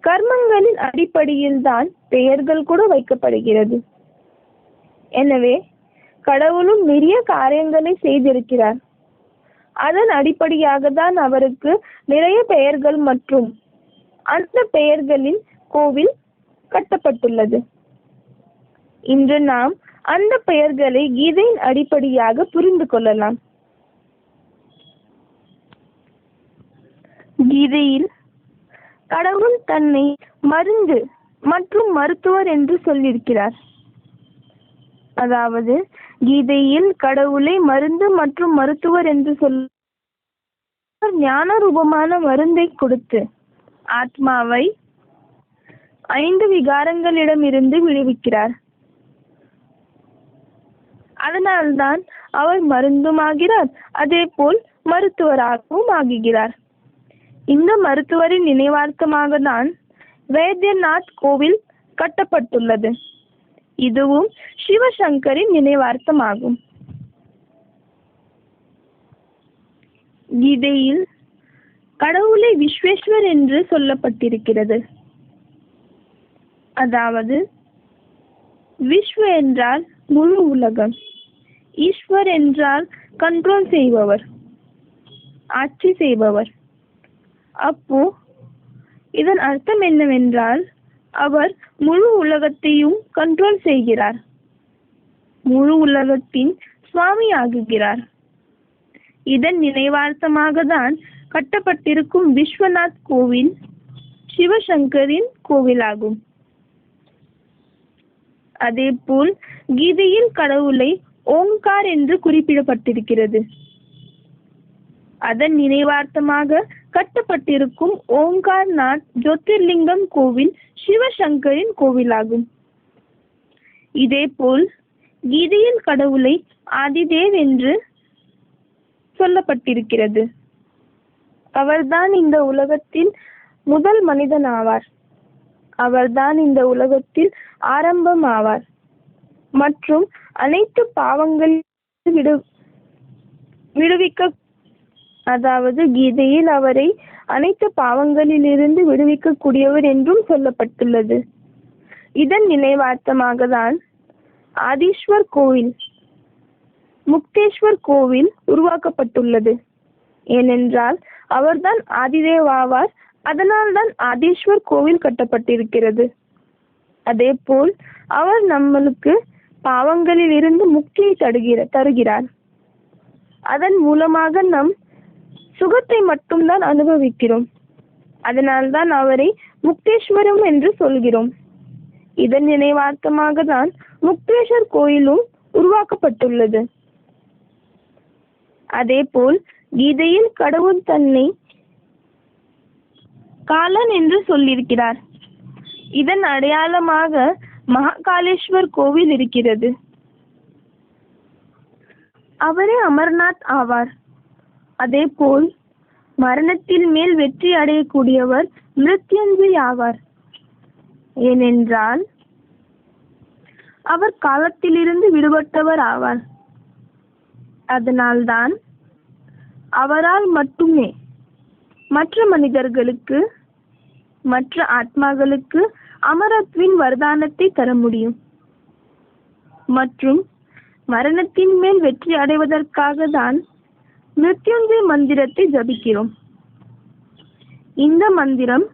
கர்மங்களின் அடிப்படையில் தான் பெயர்கள் கூட வைக்கப்படுகிறது. எனவே கடவுளும் நிறைய காரியங்களை செய்திருக்கிறார். அதன் அடிப்படையாக தான் அவருக்கு நிறைய பெயர்கள் மற்றும் அந்த பெயர்களின் கோவில் கட்டப்பட்டுள்ளது. இன்று நாம் அந்த பெயர்களை கீதையின் அடிப்படையாக புரிந்து கொள்ளலாம். கீதையில் கடவுள் தன்னை மருந்து மற்றும் மருத்துவர் என்று சொல்லியிருக்கிறார். அதாவது கீதையில் கடவுளை மருந்து மற்றும் மருத்துவர் என்று ஞான ரூபமான மருந்தை கொடுத்து ஆத்மாவை 5 விகாரங்களிடமிருந்து விடுவிக்கிறார். அதனால்தான் அவர் மருந்தும் ஆகிறார், அதே போல் மருத்துவராகவும் ஆகுகிறார். இந்த மருத்துவரின் நினைவார்த்தமாக தான் வைத்தியநாத் கோவில் கட்டப்பட்டுள்ளது. இதுவும் சிவசங்கரின் நினைவார்த்தமாகும். கீதையில் கடவுளை விஸ்வேஸ்வர் என்று சொல்லப்பட்டிருக்கிறது. அதாவது விஸ்வ என்றால் முழு உலகம், ஈஸ்வர் என்றால் கண்ட்ரோல் செய்பவர், ஆட்சி செய்பவர். அப்போ இதன் அர்த்தம் என்னவென்றால் அவர் முழு உலகத்தையும் கண்ட்ரோல் செய்கிறார், முழு உலகத்தின் சுவாமி ஆகுகிறார். இதன் நினைவார்த்தமாக தான் கட்டப்பட்டிருக்கும் விஸ்வநாத் கோவில் சிவசங்கரின் கோவிலாகும். அதே போல் கீதையில் கடவுளை ஓங்கார் என்று குறிப்பிடப்பட்டிருக்கிறது. அதன் நினைவார்த்தமாக கட்டப்பட்டிருக்கும் ஓங்கார் நாத் ஜோதிர்லிங்கம் கோவில் சிவசங்கரின் கோவிலாகும். இதே போல் கீதையில் கடவுளை ஆதிதேவ் என்று சொல்லப்பட்டிருக்கிறது. அவர்தான் இந்த உலகத்தில் முதல் மனிதன் ஆவார். அவர்தான் இந்த உலகத்தில் ஆரம்பம் ஆவார் மற்றும் அனைத்து பாவங்களில் விடுவிக்க, அதாவது கீதையில் அவரை அனைத்து பாவங்களிலிருந்து விடுவிக்க கூடியவர் என்றும் சொல்லப்பட்டுள்ளது. இதன் நினைவார்த்தமாக தான் ஆதீஸ்வர் கோவில், முக்தேஸ்வர் கோவில் உருவாக்கப்பட்டுள்ளது. ஏனென்றால் அவர்தான் ஆதிதேவ் ஆவார், அதனால்தான் ஆதீஸ்வர் கோவில் கட்டப்பட்டிருக்கிறது. அதே போல் அவர் நம்மளுக்கு பாவங்களில் இருந்து முக்தியை தருகிறார். அதன் மூலமாக நம் சுகத்தை மட்டும்தான் அனுபவிக்கிறோம். அதனால்தான் அவரை முக்தேஸ்வரம் என்று சொல்கிறோம். இதன் நினைவார்த்தமாக தான் முக்தேஸ்வர் கோயிலும் உருவாக்கப்பட்டுள்ளது. அதே போல் கீதையில் கடவுள் தன்னை காலன் என்று சொல்லியிருக்கிறார். இதன் அடையாளமாக மகாகாலேஸ்வர் கோவில் இருக்கிறது. அவரே அமர்நாத் ஆவார். அதே போல் மரணத்தின் மேல் வெற்றி அடையக்கூடியவர் மிருத்யுஞ்சய் ஆவார். ஏனென்றால் அவர் காலத்திலிருந்து விடுபட்டவர் ஆவார். அதனால்தான் அவரால் மட்டுமே மற்ற மனிதர்களுக்கு, மற்ற ஆத்மாக்களுக்கு அமரத்வின் வரதானத்தை தர முடியும். மற்றும் மரணத்தின் மேல் வெற்றி அடைவதற்காக தான் மிருத்யுஞ்சய் மந்திரத்தை ஜபிக்கிறோம். இந்த மந்திரம்,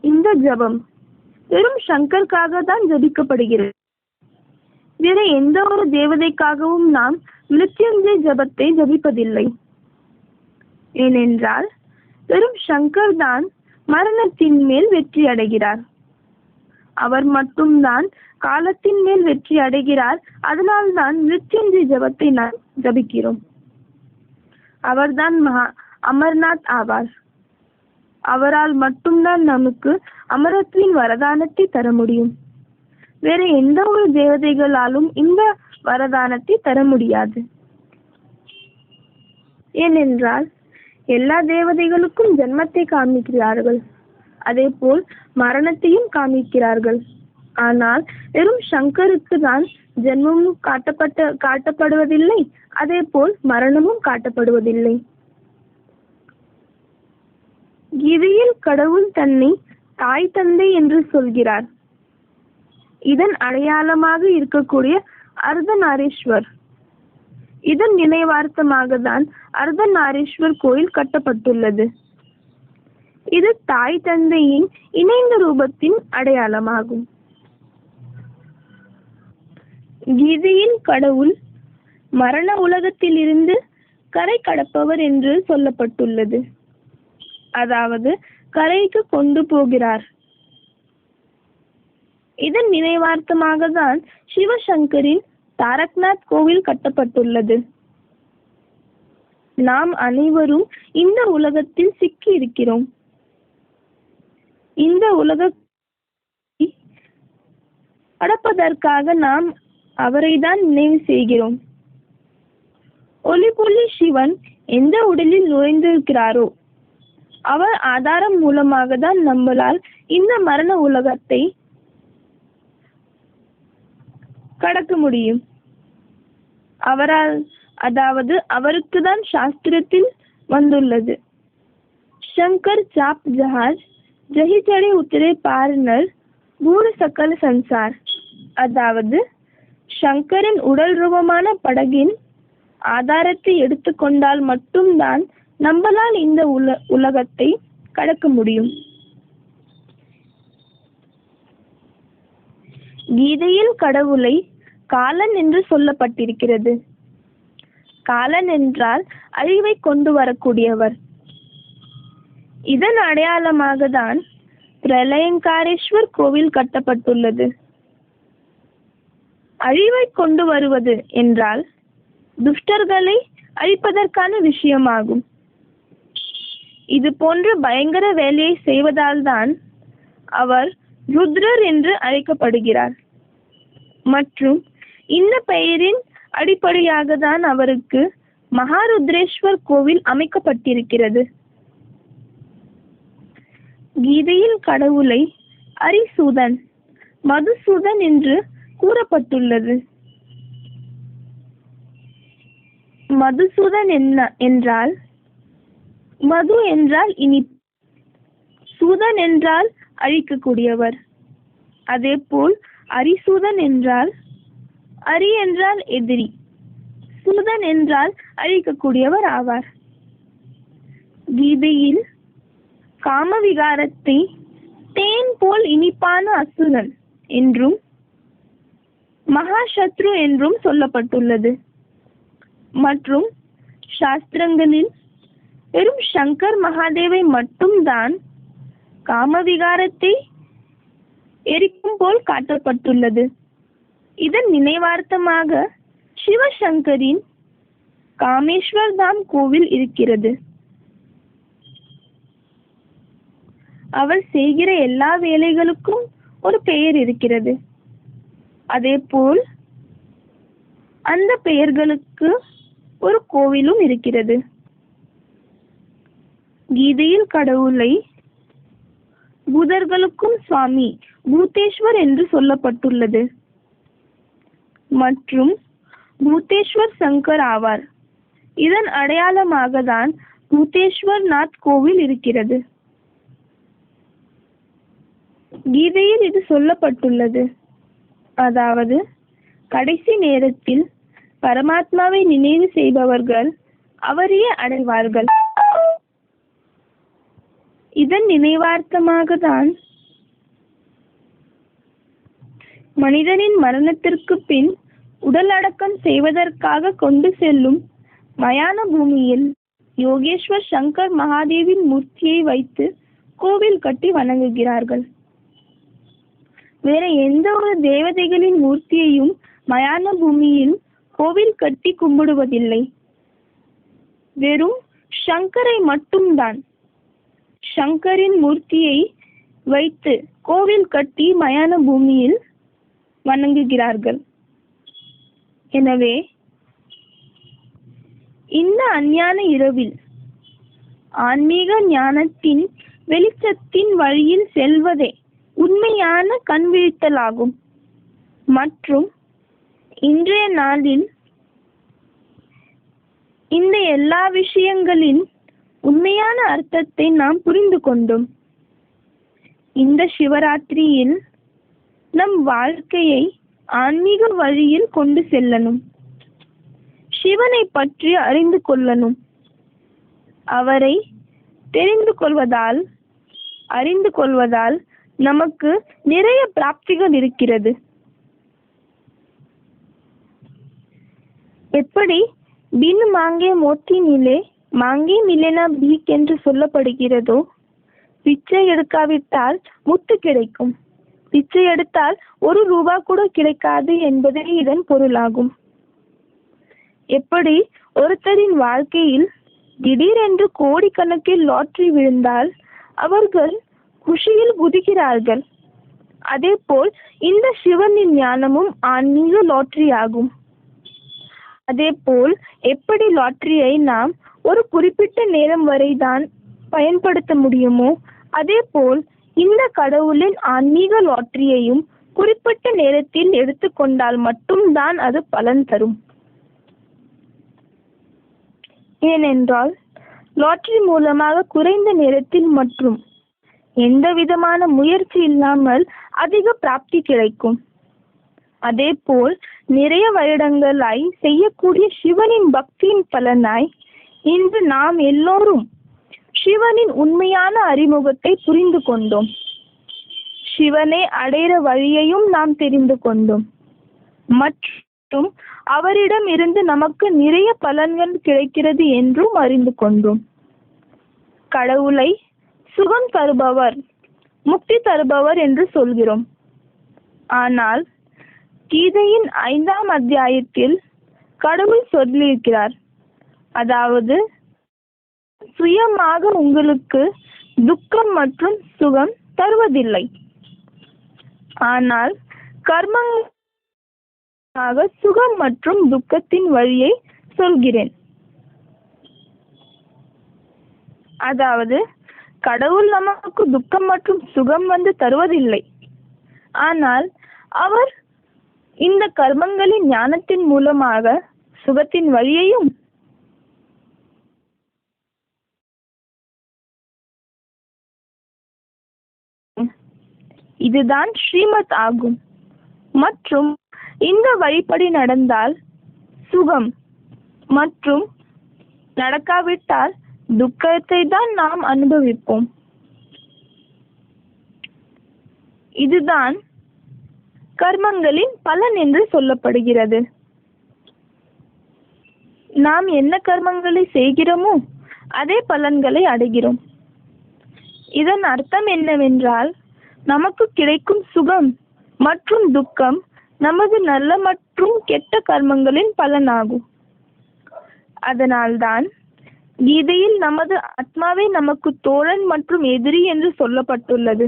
இந்த ஜபம் வெறும் சங்கருக்காக தான் ஜபிக்கப்படுகிறது. வேற எந்த ஒரு தேவதைக்காகவும் நாம் மிருத்யுஞ்சய் ஜபத்தை ஜபிப்பதில்லை. ஏனென்றால் வெறும் சங்கர் தான் மரணத்தின் மேல் வெற்றி அடைகிறார். அவர் மட்டும்தான் காலத்தின் மேல் வெற்றி அடைகிறார். அதனால்தான் மிருத்யுஞ்சய் ஜபத்தை நாம் ஜபிக்கிறோம். அவர்தான் அமர்நாத் ஆவார். அவரால் மட்டும்தான் நமக்கு அமரத்வின் வரதானத்தை தர முடியும். வேற எந்த ஒரு தேவதைகளாலும் இந்த வரதானத்தை தர முடியாது. ஏனென்றால் எல்லா தேவதைகளுக்கும் ஜென்மத்தை காமிக்கிறார்கள், அதே போல் மரணத்தையும் காமிக்கிறார்கள். ஆனால் வெறும் சங்கருக்கு தான் ஜென்மமும் காட்டப்படுவதில்லை, அதே போல் மரணமும் காட்டப்படுவதில்லை. கீதையில் கடவுள் தன்னை தாய் தந்தை என்று சொல்கிறார். இதன் அடையாளமாக இருக்கக்கூடிய அர்த்தநாரீஸ்வர், இதன் நினைவார்த்தமாக தான் அர்த்தநாரீஸ்வர் கோயில் கட்டப்பட்டுள்ளது. இது தாய் தந்தையின் இணைந்த ரூபத்தின் அடையாளமாகும். கீதையில் கடவுள் மரண உலகத்திலிருந்து கரை கடப்பவர் என்று சொல்லப்பட்டுள்ளது. அதாவது கரைக்கு கொண்டு போகிறார். இதன் நினைவார்த்தமாக தான் சிவசங்கரின் தாரக்நாத் கோவில் கட்டப்பட்டுள்ளது. நாம் அனைவரும் இந்த உலகத்தில் சிக்கி இருக்கிறோம். இந்த உலகத்தை அடப்பதற்காக நாம் அவரைதான் நினைவு செய்கிறோம். ஒளிபொலி சிவன் எந்த உடலில் நுழைந்திருக்கிறாரோ அவர் ஆதாரம் மூலமாக தான் நம்மளால் இந்த மரண உலகத்தை கடக்க முடியும். அவரால், அதாவது அவருக்கு தான் சாஸ்திரத்தில் வந்துள்ளது, शंकर चाप जहाज जही चढ़े उतरे पार नर பூர சகல சன்சார். அதாவது சங்கரின் உடல் ரூபமான படகின் ஆதாரத்தை எடுத்துக்கொண்டால் மட்டும்தான் நம்மளால் இந்த உலகத்தை கடக்க முடியும். கீதையில் கடவுளை காலன் என்று சொல்லப்பட்டிருக்கிறது. காலன் என்றால் அழிவை கொண்டு வரக்கூடியவர். இதன் அடையாளமாக தான் பிரளயங்காரேஸ்வர் கோவில் கட்டப்பட்டுள்ளது. அழிவை கொண்டு வருவது என்றால் துஷ்டர்களை அழிப்பதற்கான விஷயமாகும். இது போன்ற பயங்கர வேலையை செய்வதால் தான் அவர் ருத்ரர் என்று அழைக்கப்படுகிறார். மற்றும் இந்த பெயரின் அடிப்படையாக தான் அவருக்கு மகாருத்ரேஸ்வர் கோவில் அமைக்கப்பட்டிருக்கிறது. கீதையில் கடவுளை அரிசூதன், மதுசூதன் என்று கூறப்பட்டுள்ளது. மதுசூதன் என்றால், மது என்றால் இனிப்பு, சூதன் என்றால் அழிக்கக்கூடியவர். அதேபோல் அரிசூதன் என்றால், அரி என்றால் எதிரி, சூதன் என்றால் அழிக்கக்கூடியவர் ஆவார். கீதையில் காமவிகாரத்தை தேன் போல் இனிப்பான அசுரன் என்றும் மகாசத்ரு என்றும் சொல்லப்பட்டுள்ளது. மற்றும் சாஸ்திரங்களில் வெறும் சங்கர் மகாதேவை மட்டும்தான் காமவிகாரத்தை எரிக்கும் போல் காட்டப்பட்டுள்ளது. இதன் நினைவார்த்தமாக சிவசங்கரின் காமேஸ்வர் தாம் கோவில் இருக்கிறது. அவர் செய்கிற எல்லா வேலைகளுக்கும் ஒரு பெயர் இருக்கிறது. அதேபோல் அந்த பெயர்களுக்கு ஒரு கோவிலும் இருக்கிறது. கீதையில் கடவுளை பூதர்களுக்கும் சுவாமி பூதேஸ்வர் என்று சொல்லப்பட்டுள்ளது. மற்றும் பூதேஸ்வர் சங்கர் ஆவார். இதன் அடையாளமாக தான் பூதேஸ்வர் நாத் கோவில் இருக்கிறது. கீதையில் இது சொல்லப்பட்டுள்ளது. அதாவது கடைசி நேரத்தில் பரமாத்மாவை நினைவு செய்பவர்கள் அவரையே அடைவார்கள். இதன் நினைவார்த்தமாக தான் மனிதனின் மரணத்திற்கு பின் உடல் அடக்கம் செய்வதற்காக கொண்டு செல்லும் மயான பூமியில் யோகேஸ்வர் சங்கர் மகாதேவின் மூர்த்தியை வைத்து கோவில் கட்டி வணங்குகிறார்கள். வேற எந்த ஒரு தேவதைகளின் மூர்த்தியையும் மயான பூமியில் கோவில் கட்டி கும்பிடுவதில்லை. வெறும் சங்கரை மட்டும்தான் சங்கரின் மூர்த்தியை வைத்து கோவில் கட்டி மயான பூமியில் வணங்குகிறார்கள். எனவே இந்த அஞ்ஞான இரவில் ஆன்மீக ஞானத்தின் வெளிச்சத்தின் வழியில் செல்வதே உண்மையான கண்விழித்தலாகும். மற்றும் இன்றைய நாளில் இந்த எல்லா விஷயங்களின் உண்மையான அர்த்தத்தை நாம் புரிந்து கொண்டோம். இந்த சிவராத்திரியில் நம் வாழ்க்கையை ஆன்மீக வழியில் கொண்டு செல்லணும். சிவனை பற்றி அறிந்து கொள்ளணும். அவரை தெரிந்து அறிந்து கொள்வதால் நமக்கு நிறைய பிராப்திகள் இருக்கிறது. எப்படி बिन मांगे मोती मिले மாங்கி மில்லினா பீக் என்று சொல்லப்படுகிறதோ, பிச்சை எடுக்காவிட்டால் முத்து கிடைக்கும், பிச்சை எடுத்தால் 1 ரூபா கூட கிடைக்காது என்பதே இதன் பொருளாகும். எப்படி ஒருத்தரின் வாழ்க்கையில் திடீரென்று கோடிக்கணக்கில் லாட்டரி விழுந்தால் அவர்கள் குஷியில் குதிக்கிறார்கள், அதேபோல் இந்த சிவனின் ஞானமும் ஆன்மீக லாட்டரி ஆகும். அதேபோல் எப்படி லாட்டரியை நாம் ஒரு குறிப்பிட்ட நேரம் வரை தான் பயன்படுத்த முடியுமோ, அதேபோல் இந்த கடவுளின் ஆன்மீக லாட்டரியையும் குறிப்பிட்ட நேரத்தில் எடுத்துக்கொண்டால் மட்டும்தான் அது பலன் தரும். ஏனென்றால் லாட்டரி மூலமாக குறைந்த நேரத்தில் மற்றும் எந்த விதமான முயற்சி இல்லாமல் அதிக பிராப்தி கிடைக்கும். அதேபோல் நிறைய வருடங்களாய் செய்யக்கூடிய சிவனின் பக்தியின் பலனாய் இன்று நாம் எல்லோரும் சிவனின் உண்மையான அறிமுகத்தை புரிந்து கொண்டோம். சிவனை அடைகிற வழியையும் நாம் தெரிந்து கொண்டோம் மற்றும் அவரிடம் இருந்து நமக்கு நிறைய பலன்கள் கிடைக்கிறது என்றும் அறிந்து கொண்டோம். கடவுளை சுகம் தருபவர், முக்தி தருபவர் என்று சொல்கிறோம். ஆனால் கீதையின் 5ஆம் அத்தியாயத்தில் கடவுள் சொல்லியிருக்கிறார், அதாவது சுயமாக உங்களுக்கு துக்கம் மற்றும் சுகம் தருவதில்லை, ஆனால் கர்மமாக சுகம் மற்றும் துக்கத்தின் வழியை சொல்கிறேன். அதாவது கடவுள் நமக்கு துக்கம் மற்றும் சுகம் வந்து தருவதில்லை, ஆனால் அவர் இந்த கர்மங்களின் ஞானத்தின் மூலமாக சுகத்தின் வழியையும் இதுதான் ஸ்ரீமத் ஆகும். மற்றும் இந்த வழிப்படி நடந்தால் சுகம் மற்றும் நடக்காவிட்டால் துக்கத்தை தான் நாம் அனுபவிப்போம். இதுதான் கர்மங்களின் பலன் என்று சொல்லப்படுகிறது. நாம் என்ன கர்மங்களை செய்கிறோமோ அதே பலன்களை அடைகிறோம். இதன் அர்த்தம் என்னவென்றால் நமக்கு கிடைக்கும் சுகம் மற்றும் துக்கம் நமது நல்ல மற்றும் கெட்ட கர்மங்களின் பலனாகும். அதனால்தான் கீதையில் நமது ஆத்மாவே நமக்கு தோழன் மற்றும் எதிரி என்று சொல்லப்பட்டுள்ளது.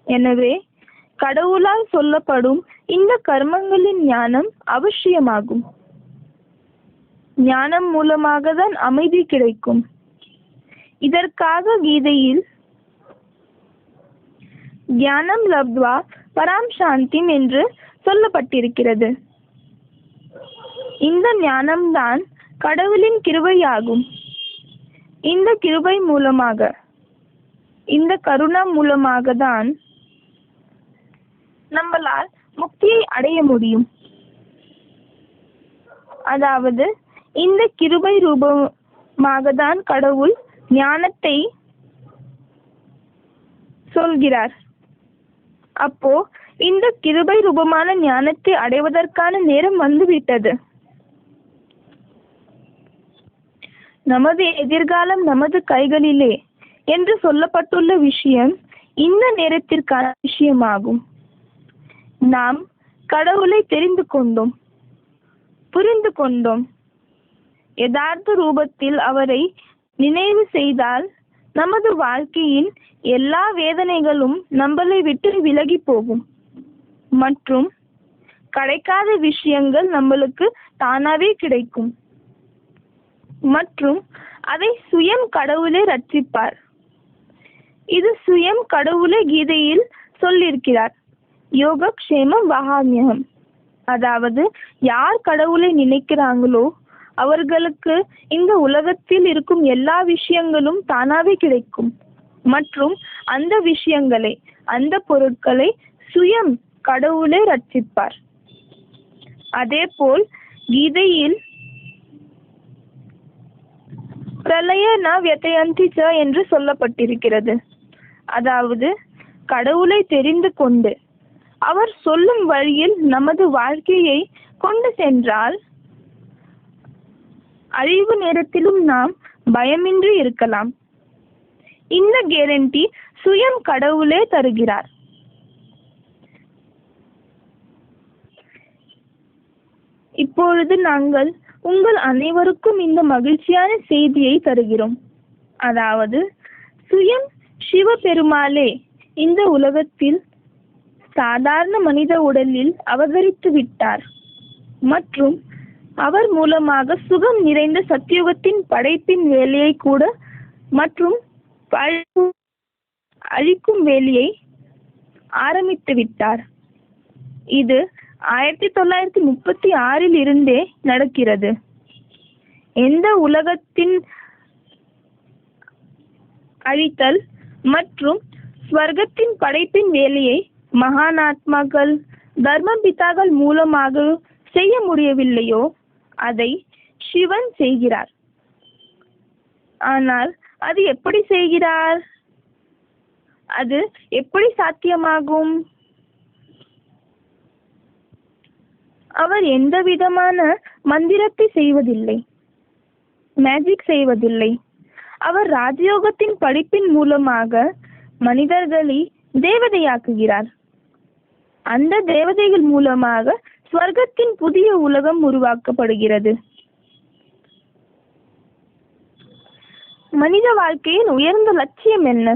எனவே கடவுளால் சொல்லப்படும் இந்த கர்மங்களின் ஞானம் அவசியமாகும். ஞானம் மூலமாக தான் அமைதி கிடைக்கும். இதற்காக கீதையில் ஞானம் லப்த்வா பராம் சாந்தி என்று சொல்லப்பட்டிருக்கிறது. இந்த ஞானம்தான் கடவுளின் கிருபையாகும். இந்த கிருபை மூலமாக, இந்த கருணா மூலமாக தான் நம்மளால் முக்தியை அடைய முடியும். அதாவது இந்த கிருபை ரூபமாக தான் கடவுள் ஞானத்தை சொல்கிறார். அப்போ இந்த கிருபை ரூபமான ஞானத்தை அடைவதற்கான நேரம் வந்துவிட்டது. நமது எதிர்காலம் நமது கைகளிலே என்று சொல்லப்பட்டுள்ள விஷயம் இந்த நேரத்திற்கான விஷயமாகும். நாம் கடவுளை தெரிந்து கொண்டோம், புரிந்து கொண்டோம். யதார்த்த ரூபத்தில் அவரை நினைவு செய்தால் நமது வாழ்க்கையின் எல்லா வேதனைகளும் நம்மளை விட்டு விலகி போகும் மற்றும் கிடைக்காத விஷயங்கள் நம்மளுக்கு தானாவே கிடைக்கும் மற்றும் அதை சுயம் கடவுளை ரட்சிப்பார். இது சுயம் கடவுளை கீதையில் சொல்லியிருக்கிறார், யோகக்ஷேமம் வஹாமியம். அதாவது யார் கடவுளை நினைக்கிறாங்களோ அவர்களுக்கு இந்த உலகத்தில் இருக்கும் எல்லா விஷயங்களும் தானாவே கிடைக்கும் மற்றும் அந்த விஷயங்களை, அந்த பொருட்களை சுயம் கடவுளை ரட்சிப்பார். அதேபோல் கீதையில் பிரளய ந வியதயந்தி ச என்று சொல்லப்பட்டிருக்கிறது. அதாவது கடவுளை தெரிந்து கொண்டு அவர் சொல்லும் வழியில் நமது வாழ்க்கையை கொண்டு சென்றால் அழிவு நேரத்திலும் நாம் பயமின்றி இருக்கலாம். இந்த கேரண்டி சுயம் கடவுளே தருகிறார். இப்பொழுது நாங்கள் உங்கள் அனைவருக்கும் இந்த மகிழ்ச்சியான செய்தியை தருகிறோம். அதாவது சுயம் சிவபெருமாளே இந்த உலகத்தில் சாதாரண மனித உடலில் அவதரித்து விட்டார் மற்றும் அவர் மூலமாக சுகம் நிறைந்த சத்தியுகத்தின் படைப்பின் வேலையை கூட மற்றும் அழிக்கும் வேலையை ஆரம்பித்து விட்டார். இது 1936 இருந்தே நடக்கிறது. எந்த உலகத்தின் அழித்தல் மற்றும் ஸ்வர்க்கத்தின் படைப்பின் வேலையை மகானாத்மாக்கள் தர்மபிதாக்கள் மூலமாக செய்ய முடியவில்லையோ அதை சிவன் செய்கிறார். ஆனால் அது எப்படி செய்கிறார்? அது எப்படி சாத்தியமாகும்? அவர் எந்த விதமான மந்திரத்தை செய்வதில்லை, மேஜிக் செய்வதில்லை. அவர் ராஜயோகத்தின் படிப்பின் மூலமாக மனிதர்களை தேவதையாக்குகிறார். அந்த தேவதைகள் மூலமாக ஸ்வர்க்கத்தின் புதிய உலகம் உருவாக்கப்படுகிறது. மனித வாழ்க்கையின் உயர்ந்த லட்சியம் என்ன?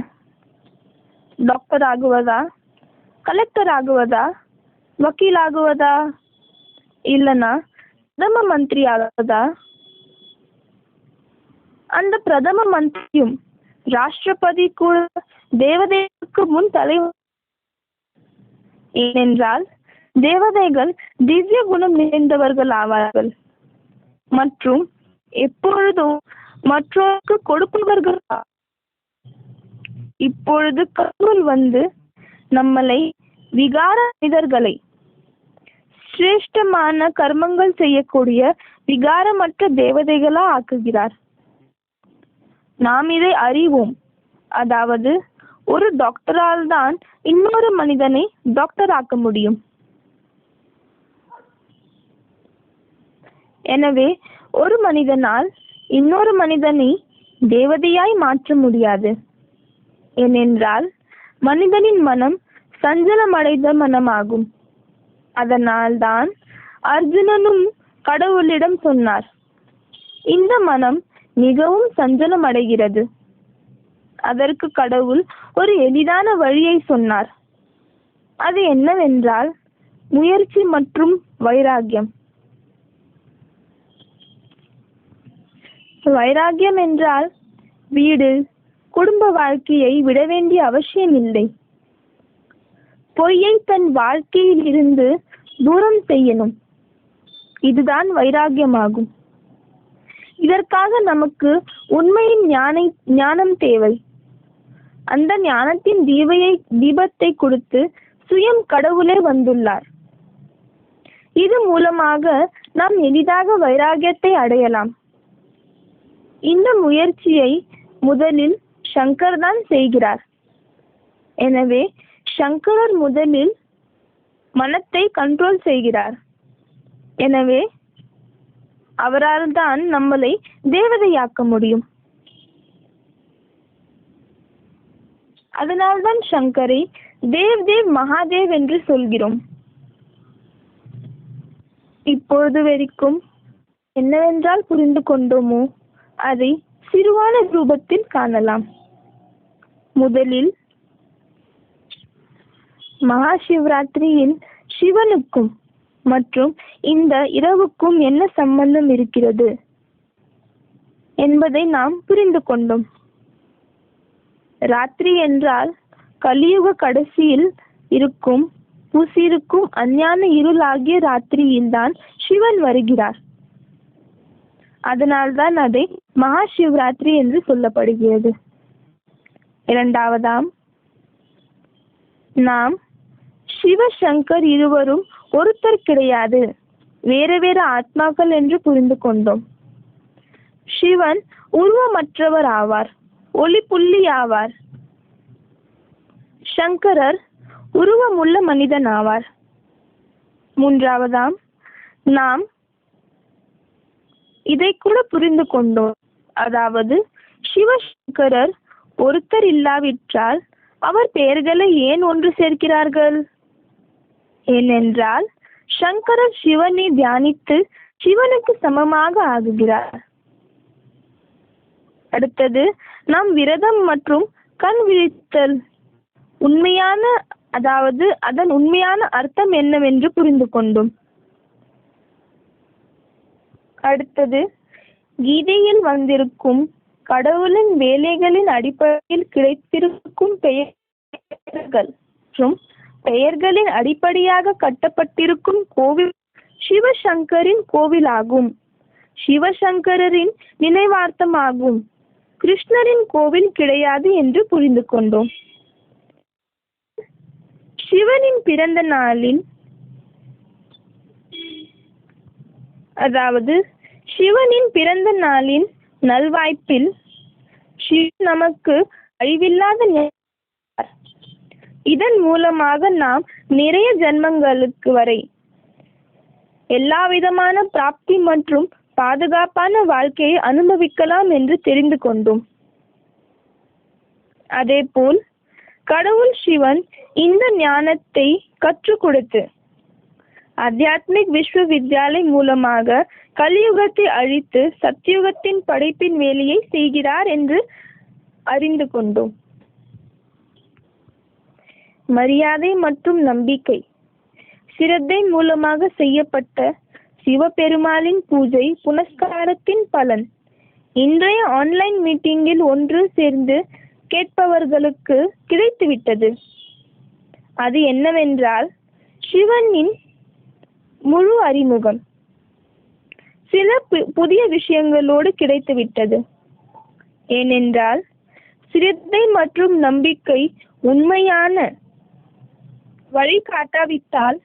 டாக்டர் ஆகுவதா, கலெக்டர் ஆகுவதா, வக்கீல் ஆகுவதா, இல்லனா பிரதம மந்திரி ஆகுவதா? அந்த பிரதம மந்திரியும் ராஷ்டிரபதி கூட தேவதைக்கு முன் தலைவர். ஏனென்றால் தேவதைகள் திவ்ய குணம் நிறைந்தவர்கள் ஆவார்கள் மற்றும் எப்பொழுதும் மற்றவருக்கு கொடுப்பவர்கள். இப்பொழுது கடவுள் வந்து நம்மளை விகார மனிதர்களை சிரேஷ்டமான கர்மங்கள் செய்யக்கூடிய விகாரமற்ற தேவதைகளா ஆக்குகிறார். நாம் இதை அறிவோம். அதாவது ஒரு டாக்டரால் தான் இன்னொரு மனிதனை டாக்டர் ஆக்க முடியும். எனவே ஒரு மனிதனால் இன்னொரு மனிதனை தேவதையாய் மாற்ற முடியாது. ஏனென்றால் மனிதனின் மனம் சஞ்சலமடைந்த மனமாகும். அதனால்தான் அர்ஜுனனும் கடவுளிடம் சொன்னார், இந்த மனம் மிகவும் சஞ்சலம் அடைகிறது. அதற்கு கடவுள் ஒரு எளிதான வழியை சொன்னார். அது என்னவென்றால் முயற்சி மற்றும் வைராகியம். வைராகியம் என்றால் வீடு குடும்ப வாழ்க்கையை விட வேண்டிய அவசியம் இல்லை. பொய்யை தன் வாழ்க்கையில் இருந்து தூரம் செய்யணும். இதுதான் வைராகியமாகும். இதற்காக நமக்கு உண்மையின் ஞானம் தேவை. அந்த ஞானத்தின் தீபத்தை கொடுத்து சுயம் கடவுளே வந்துள்ளார். இது மூலமாக நாம் எளிதாக வைராகியத்தை அடையலாம். இந்த முயற்சியை முதலில் சங்கர் தான் செய்கிறார். எனவே சங்கரர் முதலில் மனத்தை கண்ட்ரோல் செய்கிறார். எனவே அவரால் தான் நம்மளை தேவதையாக்க முடியும். அதனால்தான் சங்கரை தேவ் மகாதேவ் என்று சொல்கிறோம். இப்பொழுது வரைக்கும் என்னவென்றால் புரிந்து கொண்டோமோ அதை சிறுவான ரூபத்தில் காணலாம். முதலில் மகா சிவராத்திரியில் சிவனுக்கும் மற்றும் இந்த இரவுக்கும் என்ன சம்பந்தம் இருக்கிறது என்பதை நாம் புரிந்து கொண்டோம். ராத்திரி என்றால் கலியுக கடைசியில் இருக்கும் பூசிருக்கும் அஞ்ஞான இருள் ஆகிய ராத்திரியில்தான் சிவன் வருகிறார். அதனால்தான் அதை மகா சிவராத்திரி என்று சொல்லப்படுகிறது. இரண்டாவதாம், நாம் சிவசங்கர் இருவரும் ஒருத்தர் கிடையாது, வேறு வேறு ஆத்மாக்கள் என்று புரிந்து கொண்டோம். சிவன் உருவமற்றவர் ஆவார், ஒளி புள்ளி ஆவார். சங்கரர் உருவமுள்ள மனிதன் ஆவார். மூன்றாவதாம், நாம் இதை கூட புரிந்து கொண்டோம். அதாவது சிவசங்கரர் ஒருத்தர் இல்லாவிட்டால் அவர் பெயர்களை ஏன் ஒன்று சேர்க்கிறார்கள்? ஏனென்றால் சங்கரர் சிவனை தியானித்து சிவனுக்கு சமமாக ஆகுகிறார். அடுத்தது நாம் விரதம் மற்றும் கண் விழித்தல் அதன் உண்மையான அர்த்தம் என்னவென்று புரிந்து கொண்டோம். அடுத்தது கீதையில் வந்திருக்கும் கடவுளின் வேலைகளின் அடிப்படையில் கிடைத்திருக்கும் பெயர்கள் மற்றும் பெயர்களின் அடிப்படையாக கட்டப்பட்டிருக்கும் கோவில் சிவசங்கரின் கோவிலாகும். சிவசங்கரின் நினைவார்த்தமாகும். கிருஷ்ணரின் கோவில் கிடையாது என்று புரிந்து கொண்டோம். சிவனின் பிறந்த நாளின் சிவனின் பிறந்த நாளின் நல்வாய்ப்பில் சிவன் நமக்கு அழிவில்லாத இதன் மூலமாக நாம் நிறைய ஜென்மங்களுக்கு வரை எல்லாவிதமான பிராப்தி மற்றும் பாதுகாப்பான வாழ்க்கையை அனுபவிக்கலாம் என்று தெரிந்து கொண்டோம். அதேபோல் கடவுள் சிவன் இந்த ஞானத்தை கற்றுக் கொடுத்து ஆத்தியாத்மிக் விஸ்வவித்யாலய் மூலமாக கலியுகத்தை அழித்து சத்தியுகத்தின் படைப்பின் வேலையை செய்கிறார் என்று அறிந்து கொண்டோம். மரியாதை மற்றும் நம்பிக்கை சிரத்தை மூலமாக செய்யப்பட்ட சிவபெருமாளின் பூஜை புனஸ்காரத்தின் பலன் இன்றைய ஆன்லைன் மீட்டிங்கில் ஒன்று சேர்ந்து கேட்பவர்களுக்கு கிடைத்துவிட்டது. அது என்னவென்றால் சிவனின் முழு அறிமுகம் சில புதிய விஷயங்களோடு கிடைத்துவிட்டது. ஏனென்றால் சிரத்தை மற்றும் நம்பிக்கை உண்மையான வழிகாட்டாவிட்டால்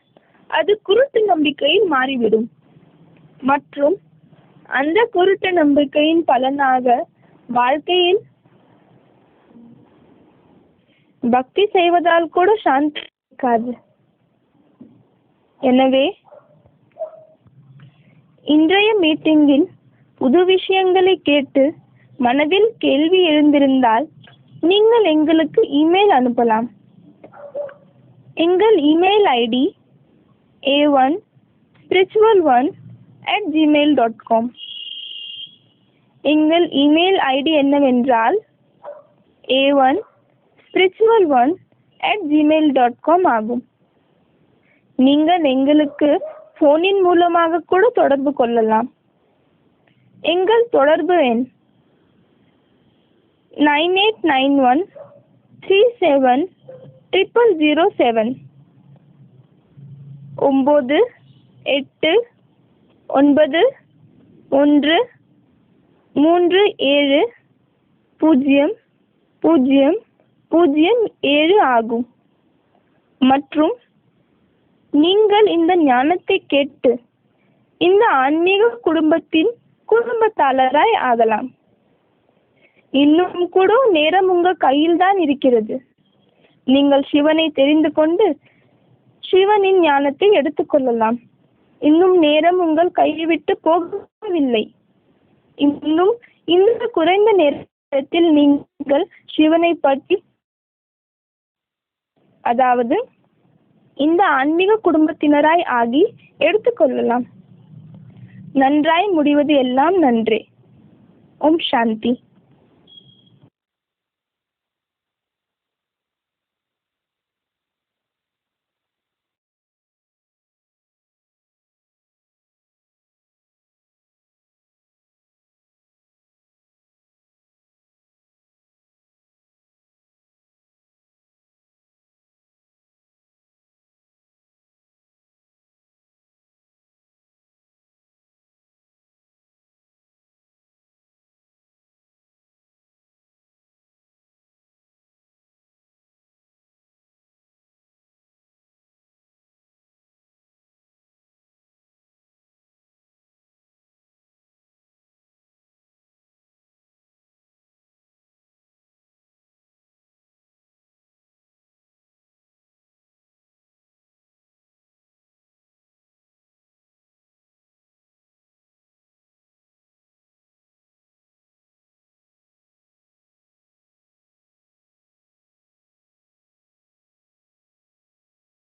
அது குருட்டு நம்பிக்கையில் மாறிவிடும் மற்றும் அந்த குருட்டு நம்பிக்கையின் பலனாக வாழ்க்கையில் பக்தி செய்வதால் கூட சாந்தி இருக்காது. எனவே இன்றைய மீட்டிங்கில் புது விஷயங்களை கேட்டு மனதில் கேள்வி எழுந்திருந்தால் நீங்கள் எங்களுக்கு இமெயில் அனுப்பலாம். எங்கள் இமெயில் ஐடி a1spiritual1@gmail.com. எங்கள் இமெயில் ஐடி என்னவென்றால் a1spiritual1@gmail.com ஆகும். நீங்கள் எங்களுக்கு போனின் மூலமாக கூட தொடர்பு கொள்ளலாம். எங்கள் தொடர்பு எண் 9891370007 9813700007 ஆகும். மற்றும் நீங்கள் இந்த ஞானத்தை கேட்டு இந்த ஆன்மீக குடும்பத்தின் குடும்பத்தாளராய் ஆகலாம். இன்னும் கூட நேரம் உங்கள் கையில் தான் இருக்கிறது. நீங்கள் சிவனை தெரிந்து கொண்டு சிவனின் ஞானத்தை எடுத்துக்கொள்ளலாம். இன்னும் நேரம் உங்கள் கையை விட்டு போகவில்லை. இன்னும் இந்த குறைந்த நேரத்தில் நீங்கள் சிவனை பற்றி இந்த ஆன்மீக குடும்பத்தினராய் ஆகி எடுத்துக்கொள்ளலாம். நன்றாய் முடிவது எல்லாம் நன்றே. ஓம் சாந்தி.